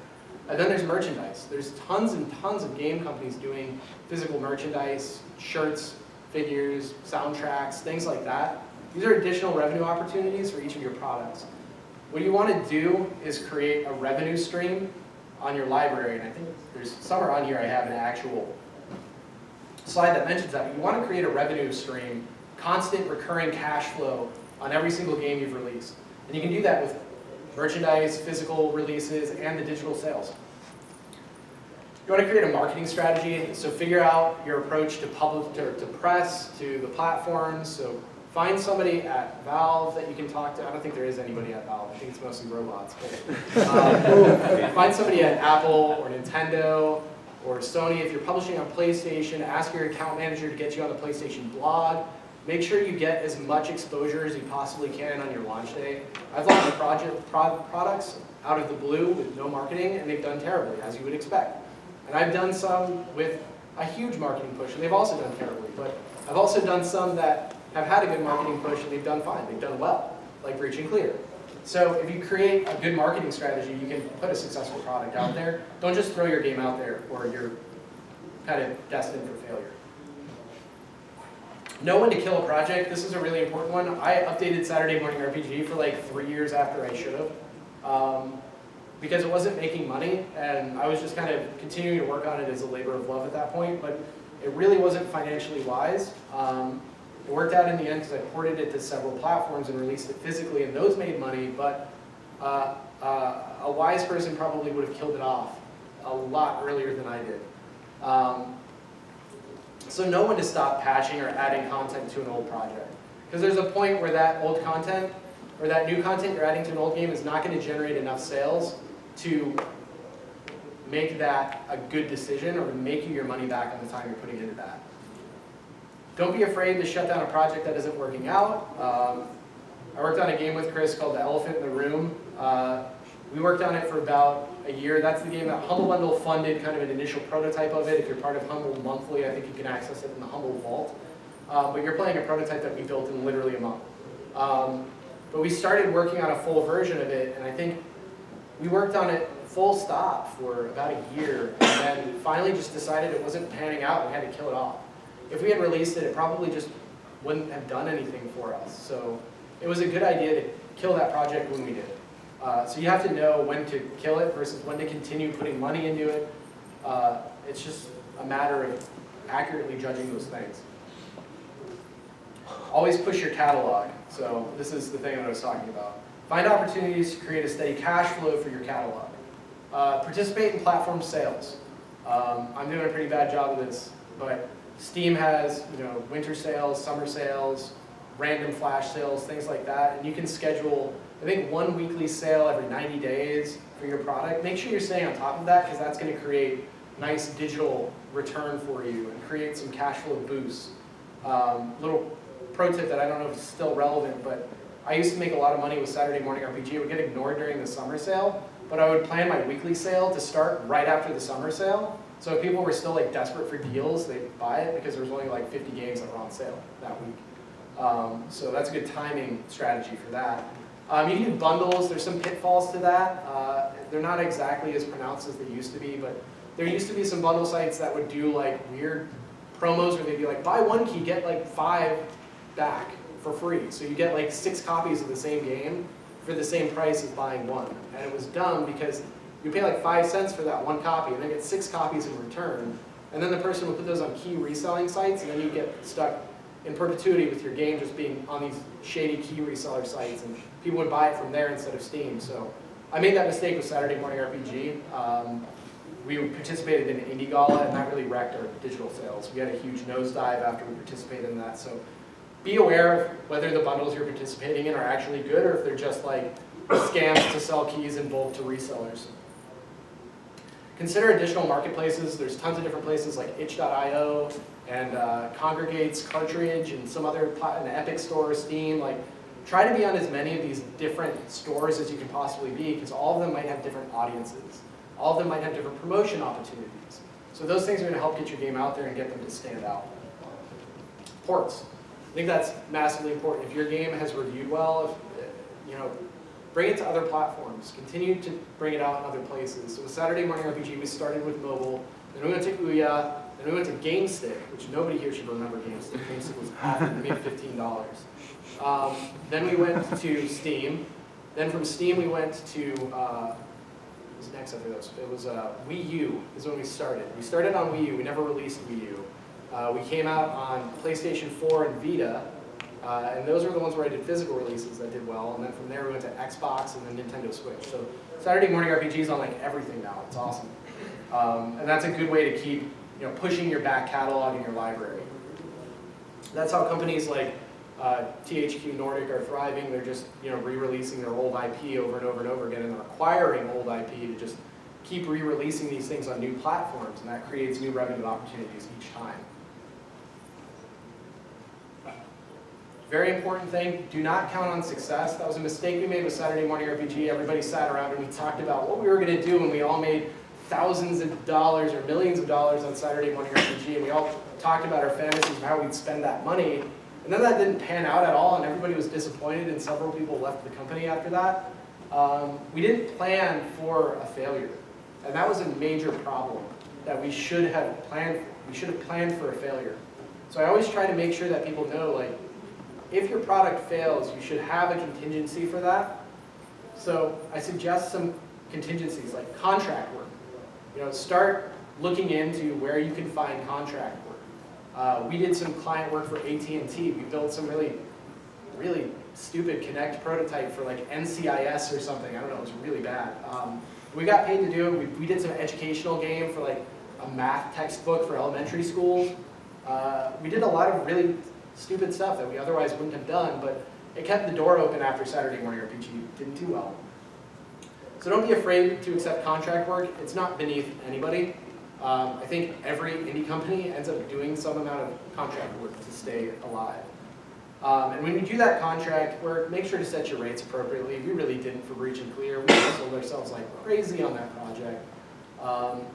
And then there's merchandise. There's tons and tons of game companies doing physical merchandise, shirts, figures, soundtracks, things like that. These are additional revenue opportunities for each of your products. What you want to do is create a revenue stream on your library, and I think there's somewhere on here I have an actual slide that mentions that. But you want to create a revenue stream, constant recurring cash flow on every single game you've released. And you can do that with merchandise, physical releases, and the digital sales. You want to create a marketing strategy, so figure out your approach to press, to the platforms. So find somebody at Valve that you can talk to. I don't think there is anybody at Valve. I think it's mostly robots. But, find somebody at Apple or Nintendo or Sony. If you're publishing on PlayStation, ask your account manager to get you on the PlayStation blog. Make sure you get as much exposure as you possibly can on your launch day. I've launched products out of the blue with no marketing, and they've done terribly, as you would expect. And I've done some with a huge marketing push, and they've also done terribly. But I've also done some that have had a good marketing push, and they've done fine. They've done well, like Breach and Clear. So if you create a good marketing strategy, you can put a successful product out there. Don't just throw your game out there, or you're kind of destined for failure. Know when to kill a project. This is a really important one. I updated Saturday Morning RPG for like 3 years after I should have, because it wasn't making money, and I was just kind of continuing to work on it as a labor of love at that point, but it really wasn't financially wise. It worked out in the end because I ported it to several platforms and released it physically, and those made money, but a wise person probably would have killed it off a lot earlier than I did. So know when to stop patching or adding content to an old project. Because there's a point where that old content, or that new content you're adding to an old game is not going to generate enough sales to make that a good decision or to make you your money back on the time you're putting into that. Don't be afraid to shut down a project that isn't working out. I worked on a game with Chris called The Elephant in the Room. We worked on it for about a year. That's the game that Humble Bundle funded, kind of an initial prototype of it. If you're part of Humble Monthly, I think you can access it in the Humble Vault. But you're playing a prototype that we built in literally a month. But we started working on a full version of it, and I think we worked on it full stop for about a year, and then finally just decided it wasn't panning out and we had to kill it off. If we had released it, it probably just wouldn't have done anything for us. So it was a good idea to kill that project when we did. So you have to know when to kill it versus when to continue putting money into it. It's just a matter of accurately judging those things. Always push your catalog. So this is the thing that I was talking about. Find opportunities to create a steady cash flow for your catalog. Participate in platform sales. I'm doing a pretty bad job of this, but Steam has, winter sales, summer sales, random flash sales, things like that, and you can schedule, I think, 1 weekly sale every 90 days for your product. Make sure you're staying on top of that, because that's going to create nice digital return for you and create some cash flow boosts. Little pro tip that I don't know if it's still relevant, but I used to make a lot of money with Saturday Morning RPG. It would get ignored during the summer sale, but I would plan my weekly sale to start right after the summer sale. So if people were still desperate for deals, they'd buy it because there was only 50 games that were on sale that week. So that's a good timing strategy for that. You can do bundles. There's some pitfalls to that. They're not exactly as pronounced as they used to be, but there used to be some bundle sites that would do like weird promos where they'd be like, buy one key, get like 5 back for free. So you get like 6 copies of the same game for the same price as buying one. And it was dumb because you pay like 5 cents for that one copy and then get 6 copies in return. And then the person would put those on key reselling sites, and then you get stuck in perpetuity with your game just being on these shady key reseller sites, and people would buy it from there instead of Steam. So I made that mistake with Saturday Morning RPG. We participated in Indie Gala, and that really wrecked our digital sales. We had a huge nosedive after we participated in that. So be aware of whether the bundles you're participating in are actually good, or if they're just like scams to sell keys in bulk to resellers. Consider additional marketplaces. There's tons of different places like itch.io and Congregate's Cartridge and some other, an Epic Store, Steam. Like, try to be on as many of these different stores as you can possibly be, because all of them might have different audiences. All of them might have different promotion opportunities. So those things are going to help get your game out there and get them to stand out. Ports. I think that's massively important. If your game has reviewed well, bring it to other platforms. Continue to bring it out in other places. So with Saturday Morning RPG, we started with mobile, then we went to Ouya, then we went to GameStick, which nobody here should remember GameStick. GameStick was awful. We made $15. Then we went to Steam. Then from Steam we went to, what was next after this? It was Wii U is when we started. We started on Wii U. We never released Wii U. We came out on PlayStation 4 and Vita. And those were the ones where I did physical releases that did well. And then from there we went to Xbox and then Nintendo Switch. So Saturday Morning RPG is on like everything now. It's awesome. And that's a good way to keep pushing your back catalog in your library. That's how companies like THQ Nordic are thriving. They're just re-releasing their old IP over and over and over again, and they're acquiring old IP to just keep re-releasing these things on new platforms, and that creates new revenue opportunities each time. Very important thing, do not count on success. That was a mistake we made with Saturday Morning RPG. Everybody sat around and we talked about what we were going to do when we all made thousands of dollars or millions of dollars on Saturday Morning RPG, and we all talked about our fantasies of how we'd spend that money. And then that didn't pan out at all, and everybody was disappointed, and several people left the company after that. We didn't plan for a failure, and that was a major problem that we should have planned for. We should have planned for a failure. So I always try to make sure that people know, like, if your product fails, you should have a contingency for that. So I suggest some contingencies, like contract work. Start looking into where you can find contract work. We did some client work for AT&T. We built some really, really stupid Kinect prototype for like NCIS or something. I don't know, it was really bad. We got paid to do it. We did some educational game for like a math textbook for elementary schools. We did a lot of really stupid stuff that we otherwise wouldn't have done, but it kept the door open after Saturday Morning RPG didn't do well. So don't be afraid to accept contract work. It's not beneath anybody. I think every indie company ends up doing some amount of contract work to stay alive. And when you do that contract work, make sure to set your rates appropriately. We really didn't for Breach and Clear. We sold ourselves like crazy on that project.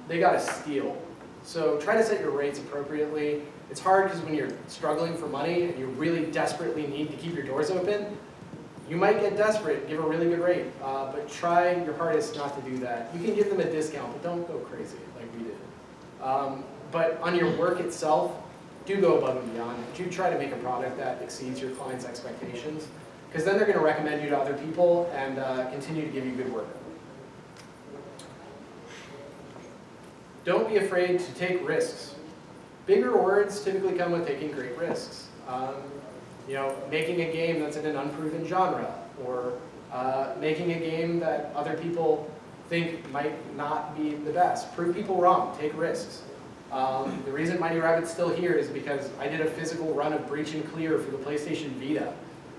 They got a steal. So try to set your rates appropriately. It's hard because when you're struggling for money and you really desperately need to keep your doors open, you might get desperate, give a really good rate, but try your hardest not to do that. You can give them a discount, but don't go crazy like we did. But on your work itself, do go above and beyond. Do try to make a product that exceeds your client's expectations, because then they're going to recommend you to other people and continue to give you good work. Don't be afraid to take risks. Bigger rewards typically come with taking great risks. Making a game that's in an unproven genre, or making a game that other people think might not be the best. Prove people wrong, take risks. The reason Mighty Rabbit's still here is because I did a physical run of Breach and Clear for the PlayStation Vita.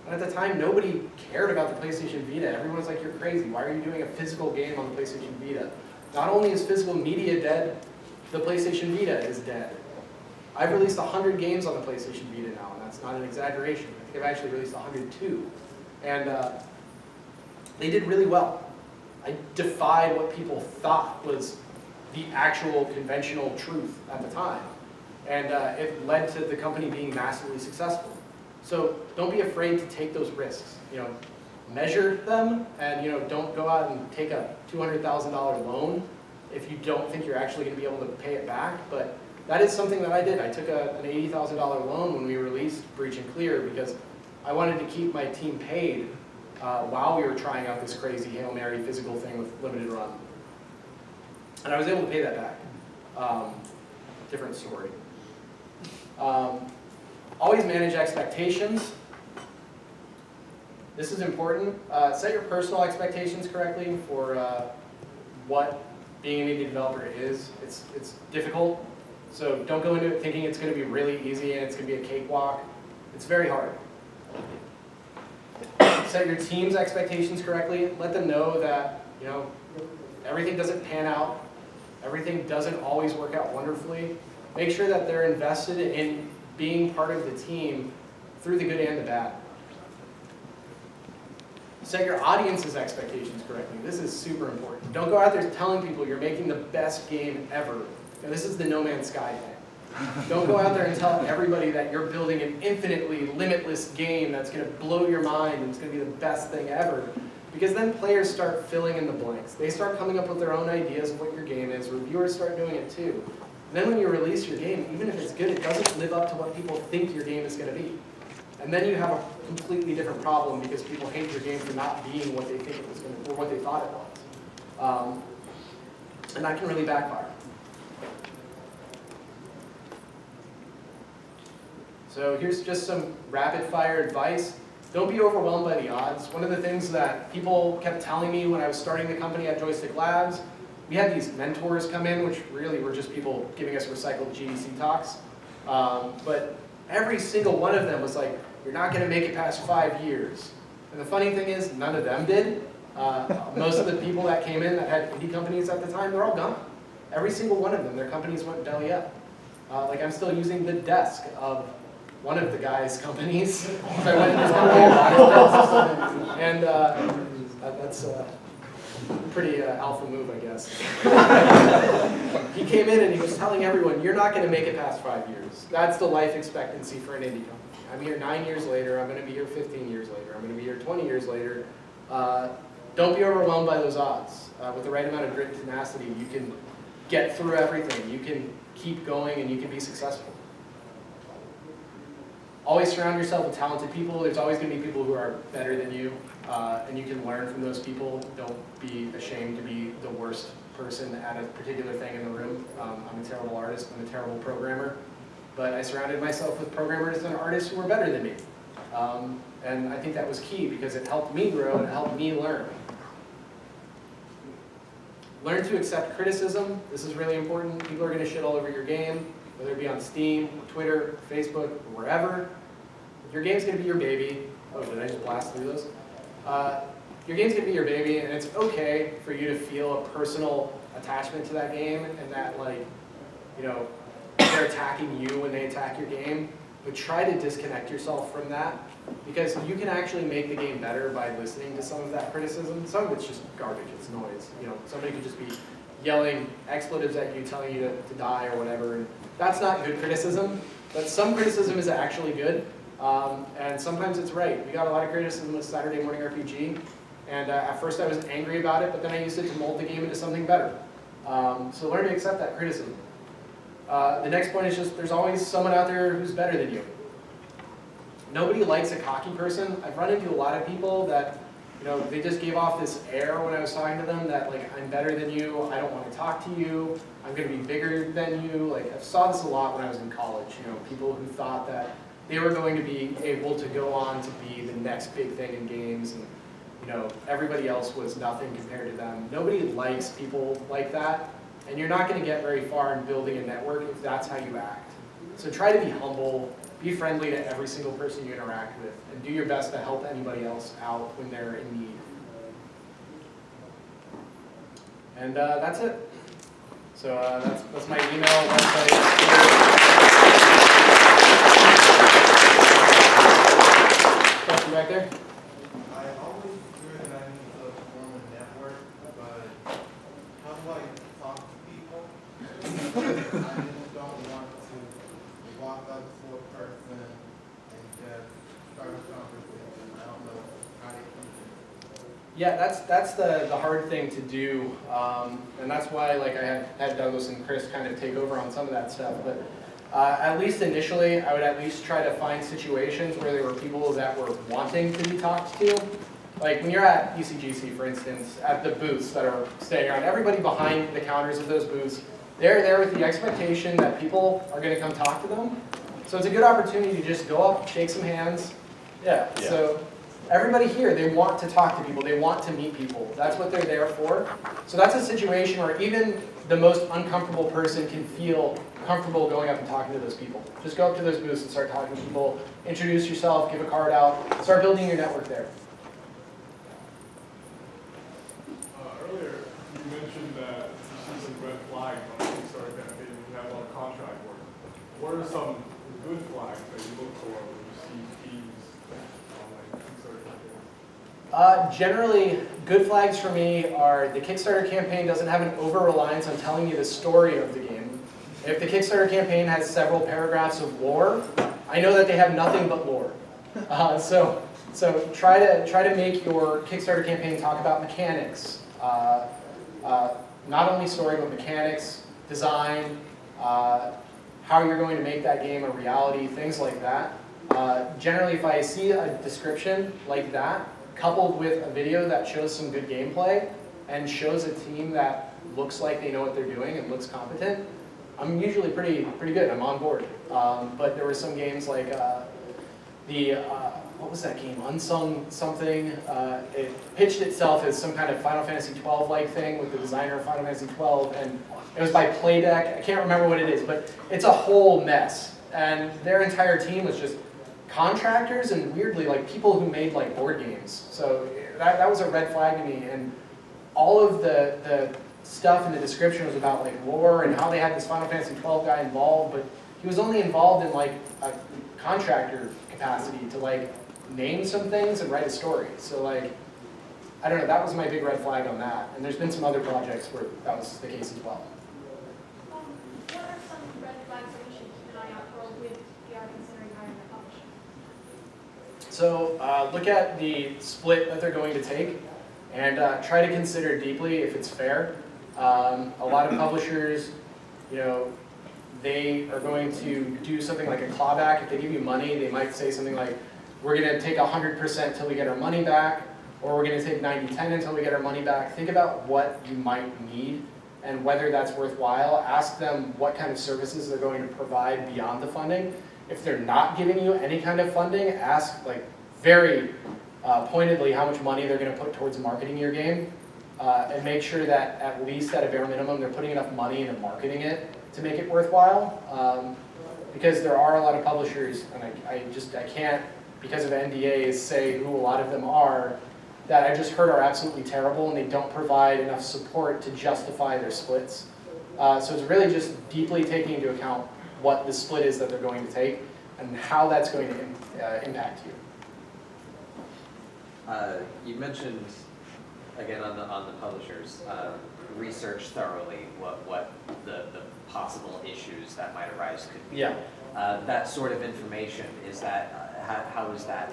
And at the time, nobody cared about the PlayStation Vita. Everyone was like, you're crazy, why are you doing a physical game on the PlayStation Vita? Not only is physical media dead, the PlayStation Vita is dead. I've released 100 games on the PlayStation Vita now, and that's not an exaggeration. I think I've actually released 102. And they did really well. I defied what people thought was the actual conventional truth at the time. And it led to the company being massively successful. So don't be afraid to take those risks. measure them, and don't go out and take a $200,000 loan if you don't think you're actually going to be able to pay it back. But that is something that I did. I took an $80,000 loan when we released Breach and Clear because I wanted to keep my team paid while we were trying out this crazy Hail Mary physical thing with limited run. And I was able to pay that back. Different story. Always manage expectations. This is important. Set your personal expectations correctly for what being an indie developer is. It's difficult, so don't go into it thinking it's going to be really easy and it's going to be a cakewalk. It's very hard. Set your team's expectations correctly. Let them know that everything doesn't pan out. Everything doesn't always work out wonderfully. Make sure that they're invested in being part of the team through the good and the bad. Set your audience's expectations correctly. This is super important. Don't go out there telling people you're making the best game ever. This is the No Man's Sky thing. Don't go out there and tell everybody that you're building an infinitely limitless game that's going to blow your mind and it's going to be the best thing ever. Because then players start filling in the blanks. They start coming up with their own ideas of what your game is. Reviewers start doing it too. And then when you release your game, even if it's good, it doesn't live up to what people think your game is going to be. And then you have a completely different problem because people hate your game for not being what they think it was going to, or what they thought it was. And that can really backfire. So here's just some rapid fire advice. Don't be overwhelmed by the odds. One of the things that people kept telling me when I was starting the company at Joystick Labs, we had these mentors come in, which really were just people giving us recycled GDC talks. But every single one of them was like, you're not going to make it past 5 years. And the funny thing is, none of them did. Most of the people that came in that had indie companies at the time, they're all gone. Every single one of them, their companies went belly up. Like I'm still using the desk of one of the guys' companies. So I went in his company and bought his desk. And that's a pretty alpha move, I guess. He came in and he was telling everyone, you're not going to make it past 5 years. That's the life expectancy for an indie company. I'm here 9 years later, I'm going to be here 15 years later, I'm going to be here 20 years later. Don't be overwhelmed by those odds. With the right amount of grit and tenacity, you can get through everything. You can keep going and you can be successful. Always surround yourself with talented people. There's always going to be people who are better than you, and you can learn from those people. Don't be ashamed to be the worst person at a particular thing in the room. I'm a terrible artist, I'm a terrible programmer, but I surrounded myself with programmers and artists who were better than me. And I think that was key because it helped me grow and it helped me learn. Learn to accept criticism. This is really important. People are going to shit all over your game, whether it be on Steam, Twitter, Facebook, or wherever. Your game's going to be your baby. Oh, did I just blast through those? Your game's going to be your baby, and it's okay for you to feel a personal attachment to that game and that, like, they're attacking you when they attack your game. But try to disconnect yourself from that because you can actually make the game better by listening to some of that criticism. Some of it's just garbage, it's noise. Somebody could just be yelling expletives at you, telling you to die or whatever. And that's not good criticism, but some criticism is actually good. And sometimes it's right. We got a lot of criticism with Saturday Morning RPG. And at first I was angry about it, but then I used it to mold the game into something better. So learn to accept that criticism. The next point is just there's always someone out there who's better than you. Nobody likes a cocky person. I've run into a lot of people that, they just gave off this air when I was talking to them that, like, I'm better than you, I don't want to talk to you, I'm going to be bigger than you. Like, I saw this a lot when I was in college, people who thought that they were going to be able to go on to be the next big thing in games, and, everybody else was nothing compared to them. Nobody likes people like that, and you're not going to get very far in building a network if that's how you act. So try to be humble, be friendly to every single person you interact with, and do your best to help anybody else out when they're in need. And that's it. So that's my email, website. Question back there? I always hear that I need to form a network, but how do I talk to people? I just don't want to walk up to a person and just start a conversation. I don't know how they come to Yeah, that's the hard thing to do, and that's why like I had Douglas and Chris kind of take over on some of that stuff. But at least initially, I would at least try to find situations where there were people that were wanting to be talked to. Like when you're at ECGC, for instance, at the booths that are staying around, everybody behind the counters of those booths, they're there with the expectation that people are going to come talk to them. So it's a good opportunity to just go up, shake some hands. Yeah. So everybody here, they want to talk to people, they want to meet people. That's what they're there for. So that's a situation where even the most uncomfortable person can feel comfortable going up and talking to those people. Just go up to those booths and start talking to people, introduce yourself, give a card out, start building your network there. Earlier, you mentioned that you see some red flags on the Kickstarter campaign when you have a lot of contract work. What are some good flags that you look for when you see teams on like Kickstarter campaigns? Generally, good flags for me are the Kickstarter campaign doesn't have an over-reliance on telling you the story of the game. If the Kickstarter campaign has several paragraphs of lore, I know that they have nothing but lore. So try to make your Kickstarter campaign talk about mechanics, not only story but mechanics, design, how you're going to make that game a reality, things like that. Generally, if I see a description like that, coupled with a video that shows some good gameplay and shows a team that looks like they know what they're doing and looks competent, I'm usually pretty good. I'm on board. But there were some games like what was that game? Unsung something. It pitched itself as some kind of Final Fantasy XII-like thing with the designer of Final Fantasy XII, and it was by Playdeck. I can't remember what it is, but it's a whole mess. And their entire team was just contractors and weirdly like people who made like board games. So that was a red flag to me. And all of the stuff in the description was about like lore and how they had this Final Fantasy XII guy involved, but he was only involved in like a contractor capacity to like name some things and write a story. So like, I don't know, that was my big red flag on that. And there's been some other projects where that was the case as well. What are some red flags that we should keep an eye out for with we are considering hiring a publisher? So look at the split that they're going to take and try to consider deeply if it's fair. A lot of publishers, you know, they are going to do something like a clawback. If they give you money, they might say something like, we're going to take 100% till we get our money back, or we're going to take 90-10 until we get our money back. Think about what you might need and whether that's worthwhile. Ask them what kind of services they're going to provide beyond the funding. If they're not giving you any kind of funding, ask like very pointedly how much money they're going to put towards marketing your game, and make sure that at least at a bare minimum they're putting enough money into marketing it to make it worthwhile. Because there are a lot of publishers, and I can't, because of NDAs, say who a lot of them are, that I just heard are absolutely terrible and they don't provide enough support to justify their splits. So it's really just deeply taking into account what the split is that they're going to take and how that's going to impact you. You mentioned, again, on the publishers, research thoroughly what the possible issues that might arise could be. Yeah. That sort of information, is that, how is that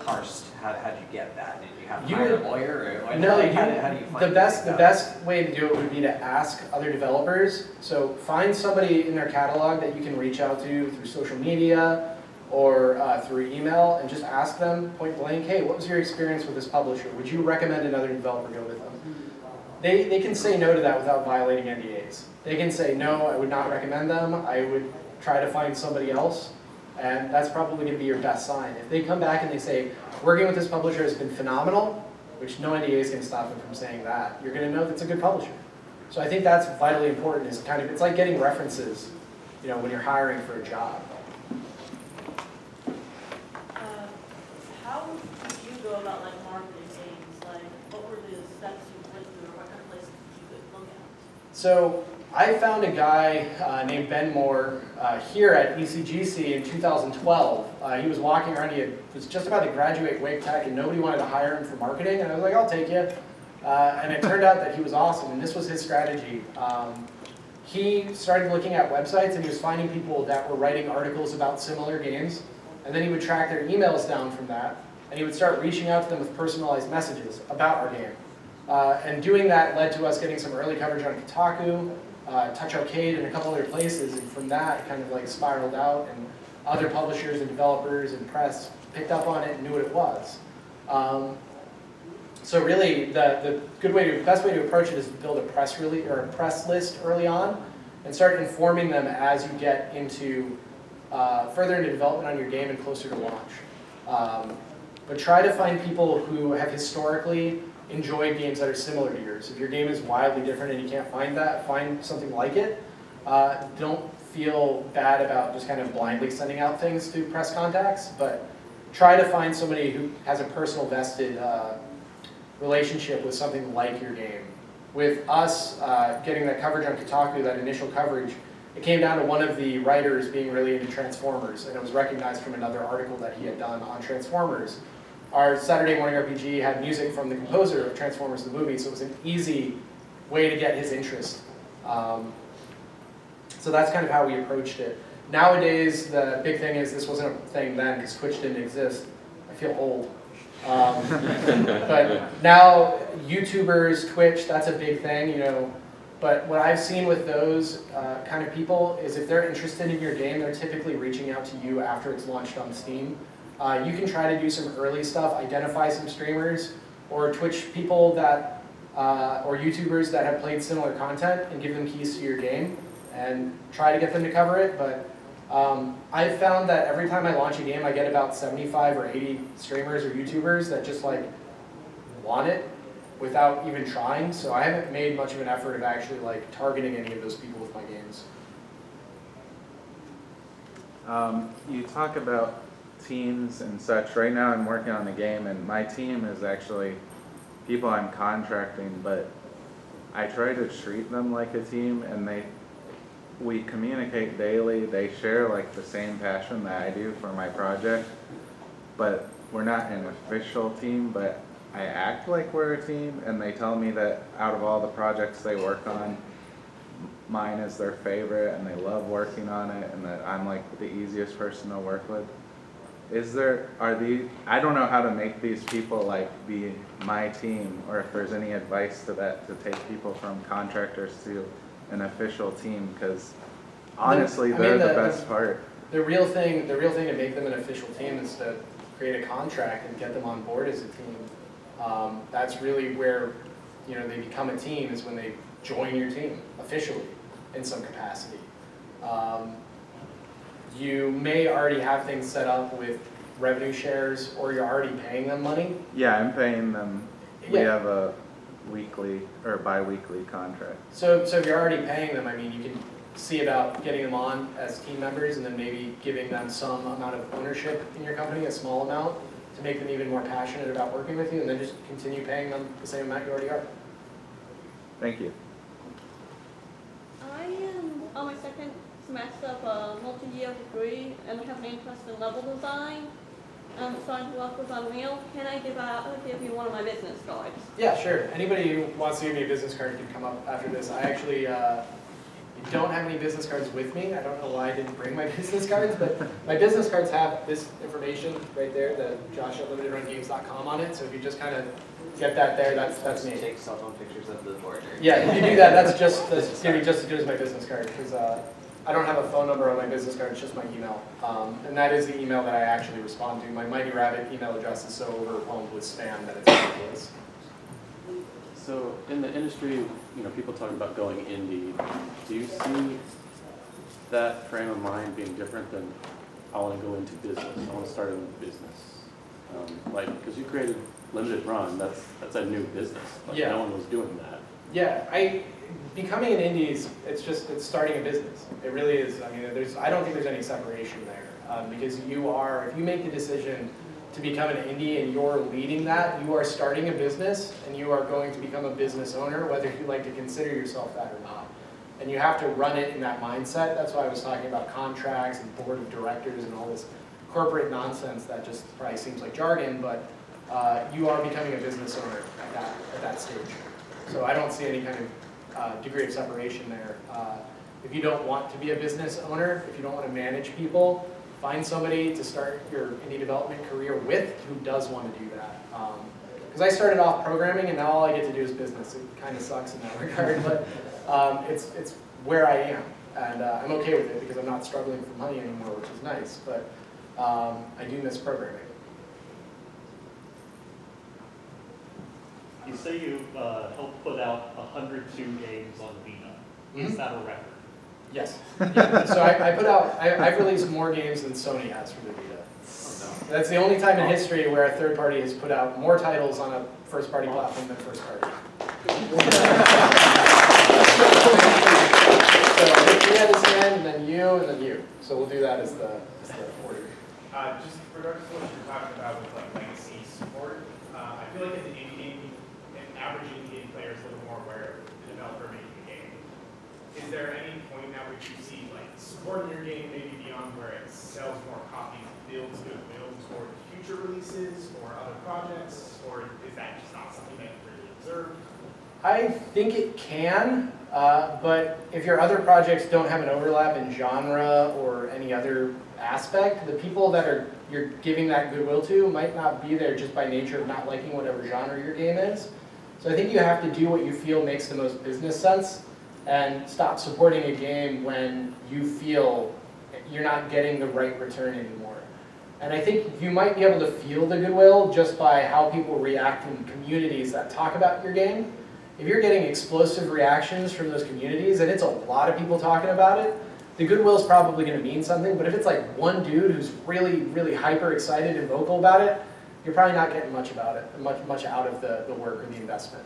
parsed? How do you get that? Did you have to hire a lawyer? Or No, how do you find the best way to do it would be to ask other developers. So find somebody in their catalog that you can reach out to through social media or through email and just ask them point blank, hey, what was your experience with this publisher? Would you recommend another developer go with them? They can say no to that without violating NDAs. They can say, no, I would not recommend them. I would try to find somebody else. And that's probably going to be your best sign. If they come back and they say, working with this publisher has been phenomenal, which no NDA is going to stop them from saying that, you're going to know that's a good publisher. So I think that's vitally important. Is kind of, it's like getting references, you know, when you're hiring for a job. How did you go about like marketing games? Like, what were the steps you went through, or what kind of places did you look at? So I found a guy named Ben Moore here at ECGC in 2012. He was walking around, he was just about to graduate Wake Tech and nobody wanted to hire him for marketing, and I was like, I'll take you. And it turned out that he was awesome, and this was his strategy. He started looking at websites and he was finding people that were writing articles about similar games, and then he would track their emails down from that, and he would start reaching out to them with personalized messages about our game. And doing that led to us getting some early coverage on Kotaku, Touch Arcade, and a couple other places, and from that it kind of like spiraled out, and other publishers and developers and press picked up on it and knew what it was. So really, the best way to approach it is to build a press list early on, and start informing them as you get into further into development on your game and closer to launch. But try to find people who have historically enjoyed games that are similar to yours. If your game is wildly different and you can't find that, find something like it. Don't feel bad about just kind of blindly sending out things to press contacts, but try to find somebody who has a personal vested relationship with something like your game. With us getting that coverage on Kotaku, that initial coverage, it came down to one of the writers being really into Transformers, and it was recognized from another article that he had done on Transformers. Our Saturday Morning RPG had music from the composer of Transformers the movie, so it was an easy way to get his interest. So that's kind of how we approached it. Nowadays, the big thing is, this wasn't a thing then because Twitch didn't exist. I feel old. But now, YouTubers, Twitch, that's a big thing, you know. But what I've seen with those kind of people is if they're interested in your game, they're typically reaching out to you after it's launched on Steam. You can try to do some early stuff, identify some streamers or Twitch people that, or YouTubers that have played similar content and give them keys to your game and try to get them to cover it. But I've found that every time I launch a game, I get about 75 or 80 streamers or YouTubers that just like want it without even trying. So I haven't made much of an effort of actually like targeting any of those people with my games. You talk about teams and such. Right now I'm working on a game and my team is actually people I'm contracting, but I try to treat them like a team, and we communicate daily. They share like the same passion that I do for my project, but we're not an official team, but I act like we're a team, and they tell me that out of all the projects they work on, mine is their favorite and they love working on it, and that I'm like the easiest person to work with. I don't know how to make these people like be my team, or if there's any advice to that, to take people from contractors to an official team, because honestly, they're the best part. The real thing to make them an official team is to create a contract and get them on board as a team. That's really where they become a team, is when they join your team officially in some capacity. You may already have things set up with revenue shares, or you're already paying them money. Yeah, I'm paying them. Yeah. We have a weekly or bi-weekly contract. So if you're already paying them, I mean, you can see about getting them on as team members, and then maybe giving them some amount of ownership in your company, a small amount, to make them even more passionate about working with you, and then just continue paying them the same amount you already are. Thank you. I am on my second semester of a multi-year degree and have an interest in level design. I'm starting to work with Unreal. Can I give you one of my business cards? Yeah, sure. Anybody who wants to give me a business card can come up after this. I actually don't have any business cards with me. I don't know why I didn't bring my business cards, but my business cards have this information right there, the josh@limitedrungames.com on it. So if you just kind of get that there, that's me. Take cell phone pictures of the board. Yeah, if you do that, that's gonna be just as good as my business card, because I don't have a phone number on my business card, it's just my email. And that is the email that I actually respond to. My Mighty Rabbit email address is so overwhelmed with spam that it's ridiculous. So in the industry, people talk about going indie. Do you see that frame of mind being different than, I want to go into business, I want to start a new business? Because you created Limited Run, that's a new business. Yeah. No one was doing that. Yeah, becoming an indie it's starting a business. It really is. I mean, I don't think there's any separation there, because if you make the decision to become an indie and you're leading that, you are starting a business and you are going to become a business owner, whether you like to consider yourself that or not. And you have to run it in that mindset. That's why I was talking about contracts and board of directors and all this corporate nonsense that just probably seems like jargon, but you are becoming a business owner at that stage. So I don't see any kind of degree of separation there. If you don't want to be a business owner, if you don't want to manage people, find somebody to start your indie development career with who does want to do that. Because I started off programming and now all I get to do is business. It kind of sucks in that regard, but it's where I am. And I'm okay with it because I'm not struggling for money anymore, which is nice, but I do miss programming. You say you helped put out 102 games on Vita. Is that a record? Yes. Yeah. So I've released more games than Sony has for the Vita. That's the only time in history where a third party has put out more titles on a first party platform than first party. So we had this hand, and then you. So we'll do that as the order. Just in regards to what you're talking about with like legacy support, I feel like as an indie game, an average indie game player is a little more aware of the developer making the game. Is there any point at which you see like supporting your game maybe beyond where it sells more copies, builds goodwill toward future releases or other projects, or is that just not something that you really observe? I think it can, but if your other projects don't have an overlap in genre or any other aspect, the people that you're giving that goodwill to might not be there just by nature of not liking whatever genre your game is. So I think you have to do what you feel makes the most business sense and stop supporting a game when you feel you're not getting the right return anymore. And I think you might be able to feel the goodwill just by how people react in communities that talk about your game. If you're getting explosive reactions from those communities, and it's a lot of people talking about it, the goodwill is probably going to mean something. But if it's like one dude who's really, really hyper excited and vocal about it, you're probably not getting much about it, much out of the work or the investment.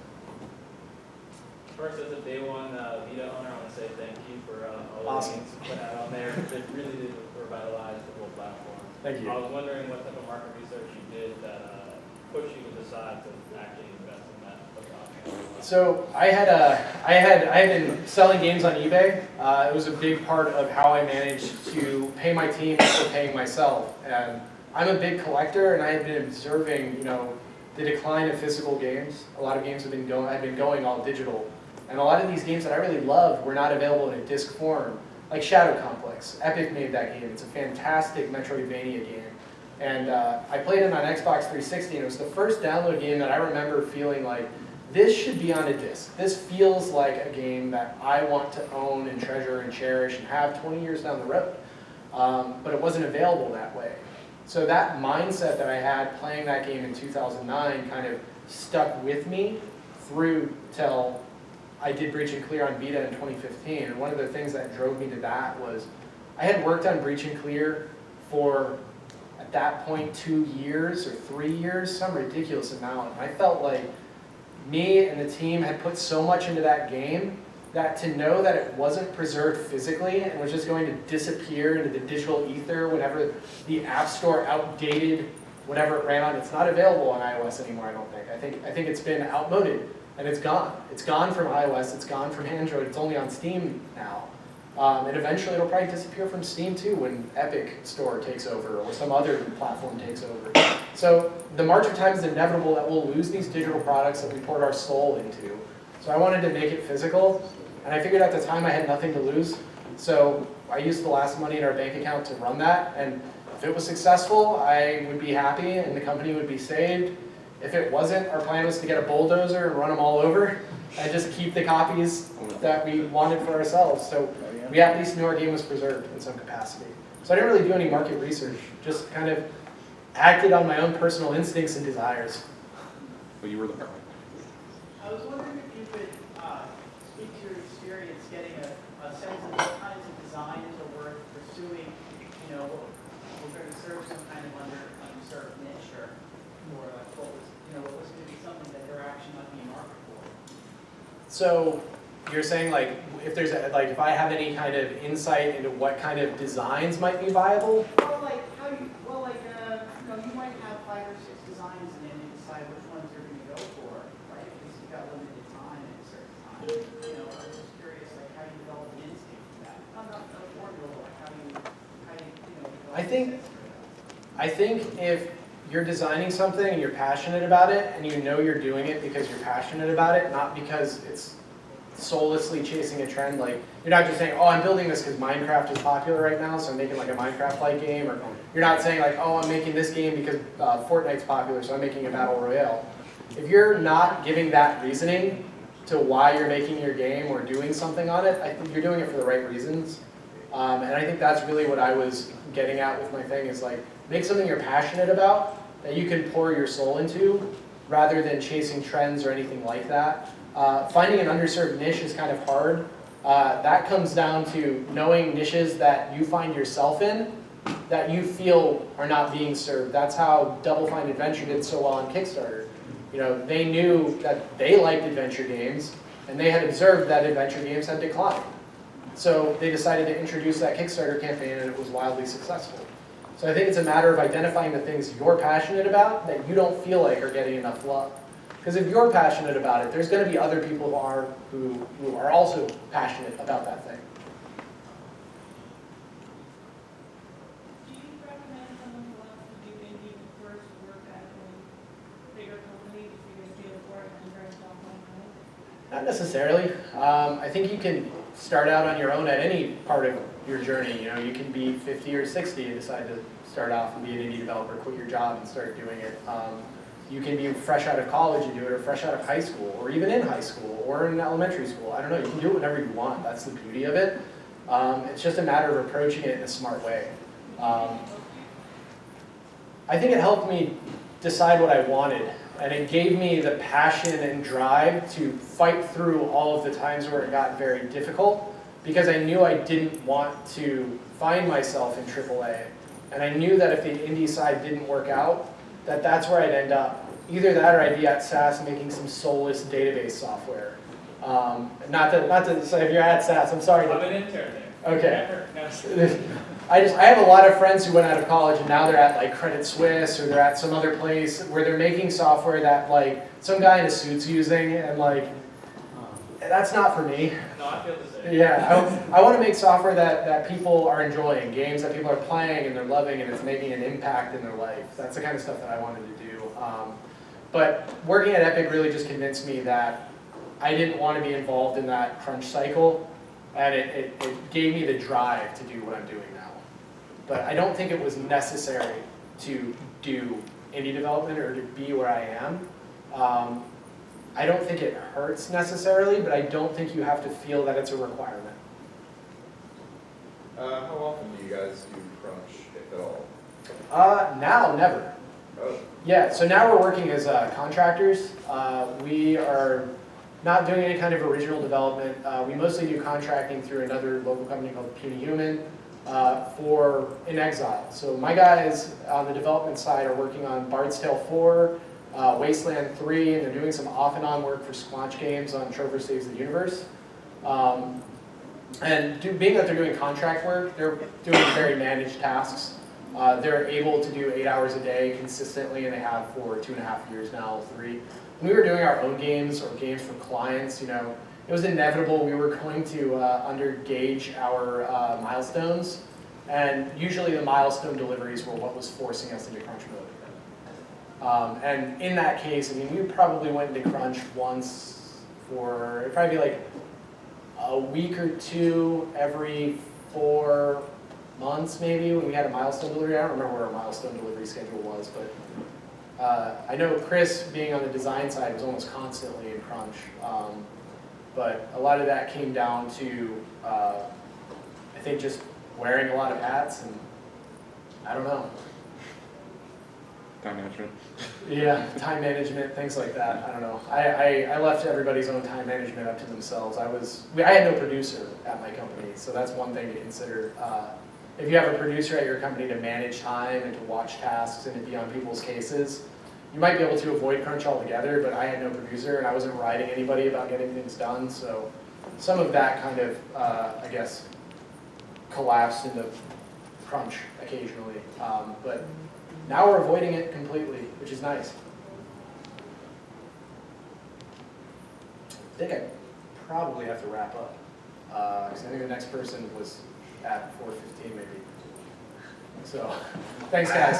First, as a day one Vita owner, I want to say thank you for all the Awesome. games you put out on there. It really did revitalize the whole platform. Thank you. I was wondering what type of market research you did that pushed you to decide to actually invest in that platform. So I had been selling games on eBay. It was a big part of how I managed to pay my team for paying myself. And I'm a big collector, and I had been observing, the decline of physical games. A lot of games had been going all digital, and a lot of these games that I really loved were not available in a disc form. Like Shadow Complex, Epic made that game. It's a fantastic Metroidvania game, and I played it on Xbox 360, and it was the first download game that I remember feeling like, this should be on a disc. This feels like a game that I want to own and treasure and cherish and have 20 years down the road. But it wasn't available that way. So that mindset that I had playing that game in 2009 kind of stuck with me through till I did Breach and Clear on Vita in 2015. And one of the things that drove me to that was I had worked on Breach and Clear for, at that point, 2 years or 3 years, some ridiculous amount. And I felt like me and the team had put so much into that game that to know that it wasn't preserved physically and was just going to disappear into the digital ether whenever the App Store outdated whatever it ran on. It's not available on iOS anymore, I don't think. I think it's been outmoded and it's gone. It's gone from iOS, it's gone from Android, it's only on Steam now. And eventually it'll probably disappear from Steam too when Epic Store takes over or some other platform takes over. So the march of time is inevitable that we'll lose these digital products that we poured our soul into. So I wanted to make it physical, and I figured at the time I had nothing to lose. So I used the last money in our bank account to run that, and if it was successful, I would be happy and the company would be saved. If it wasn't, our plan was to get a bulldozer and run them all over and just keep the copies that we wanted for ourselves. So we at least knew our game was preserved in some capacity. So I didn't really do any market research, just kind of acted on my own personal instincts and desires. Well, you were the part. I was wondering if you could speak to your experience getting a sense of what kinds of designs are worth pursuing, we're going to serve some kind of underserved niche or what was going to be something that there actually might be a market for. So you're saying like if there's if I have any kind of insight into what kind of designs might be viable? You might have 5 or 6 designs and then you decide which ones you're going to go for, right? Because you've got limited time at a certain time. I was just curious, how you develop an instinct for that. Not a formula, how you develop I think if you're designing something and you're passionate about it and you know you're doing it because you're passionate about it, not because it's soullessly chasing a trend. Like, you're not just saying, oh, I'm building this because Minecraft is popular right now, so I'm making like a Minecraft-like game. Or you're not saying like, oh, I'm making this game because Fortnite's popular, so I'm making a battle royale. If you're not giving that reasoning to why you're making your game or doing something on it, I think you're doing it for the right reasons. And I think that's really what I was getting at with my thing, is like, make something you're passionate about that you can pour your soul into, rather than chasing trends or anything like that. Finding an underserved niche is kind of hard. That comes down to knowing niches that you find yourself in, that you feel are not being served. That's how Double Fine Adventure did so well on Kickstarter. You know, they knew that they liked adventure games, and they had observed that adventure games had declined. So they decided to introduce that Kickstarter campaign, and it was wildly successful. So I think it's a matter of identifying the things you're passionate about that you don't feel like are getting enough love. Because if you're passionate about it, there's going to be other people who are also passionate about that thing. Do you recommend someone who wants to do indie first work at a bigger company before you feel for it and branch off on it? Not necessarily. I think you can start out on your own at any part of your journey. You know, you can be 50 or 60 and decide to start off and be an indie developer, quit your job and start doing it. You can be fresh out of college and do it, or fresh out of high school, or even in high school, or in elementary school. I don't know, you can do it whenever you want. That's the beauty of it. It's just a matter of approaching it in a smart way. I think it helped me decide what I wanted, and it gave me the passion and drive to fight through all of the times where it got very difficult, because I knew I didn't want to find myself in AAA. And I knew that if the indie side didn't work out, that's where I'd end up. Either that, or I'd be at SAS making some soulless database software. Not to say if you're at SAS, I'm sorry. I'm an intern there. Okay. I have a lot of friends who went out of college and now they're at like Credit Suisse, or they're at some other place where they're making software that like some guy in a suit's using, and like, that's not for me. No, I feel the same. Yeah, I want to make software that people are enjoying, games that people are playing and they're loving, and it's making an impact in their life. That's the kind of stuff that I wanted to do. But working at Epic really just convinced me that I didn't want to be involved in that crunch cycle, and it gave me the drive to do what I'm doing now. But I don't think it was necessary to do indie development or to be where I am. I don't think it hurts necessarily, but I don't think you have to feel that it's a requirement. How often do you guys do crunch, if at all? Now, never. Oh. Yeah, so now we're working as contractors. We are not doing any kind of original development. We mostly do contracting through another local company called Puny Human for In Exile. So my guys on the development side are working on Bard's Tale 4, Wasteland 3, and they're doing some off and on work for Squanch Games on Trover Saves the Universe. Being that they're doing contract work, they're doing very managed tasks. They're able to do 8 hours a day consistently, and they have for 2.5 years now, 3. When we were doing our own games or games for clients, you know, it was inevitable we were going to undergauge our milestones, and usually the milestone deliveries were what was forcing us into crunch mode. And in that case, I mean, we probably went into crunch once for, it'd probably be like a week or two every 4 months maybe when we had a milestone delivery. I don't remember what our milestone delivery schedule was, but I know Chris, being on the design side, was almost constantly in crunch. But a lot of that came down to, I think, just wearing a lot of hats, and I don't know. Time management. Yeah, time management, things like that. I don't know. I left everybody's own time management up to themselves. I had no producer at my company, so that's one thing to consider. If you have a producer at your company to manage time and to watch tasks and to be on people's cases, you might be able to avoid crunch altogether, but I had no producer and I wasn't writing anybody about getting things done, so some of that kind of, I guess, collapsed into crunch occasionally. But now we're avoiding it completely, which is nice. I think I probably have to wrap up, because I think the next person was at 4:15 maybe. So, thanks guys.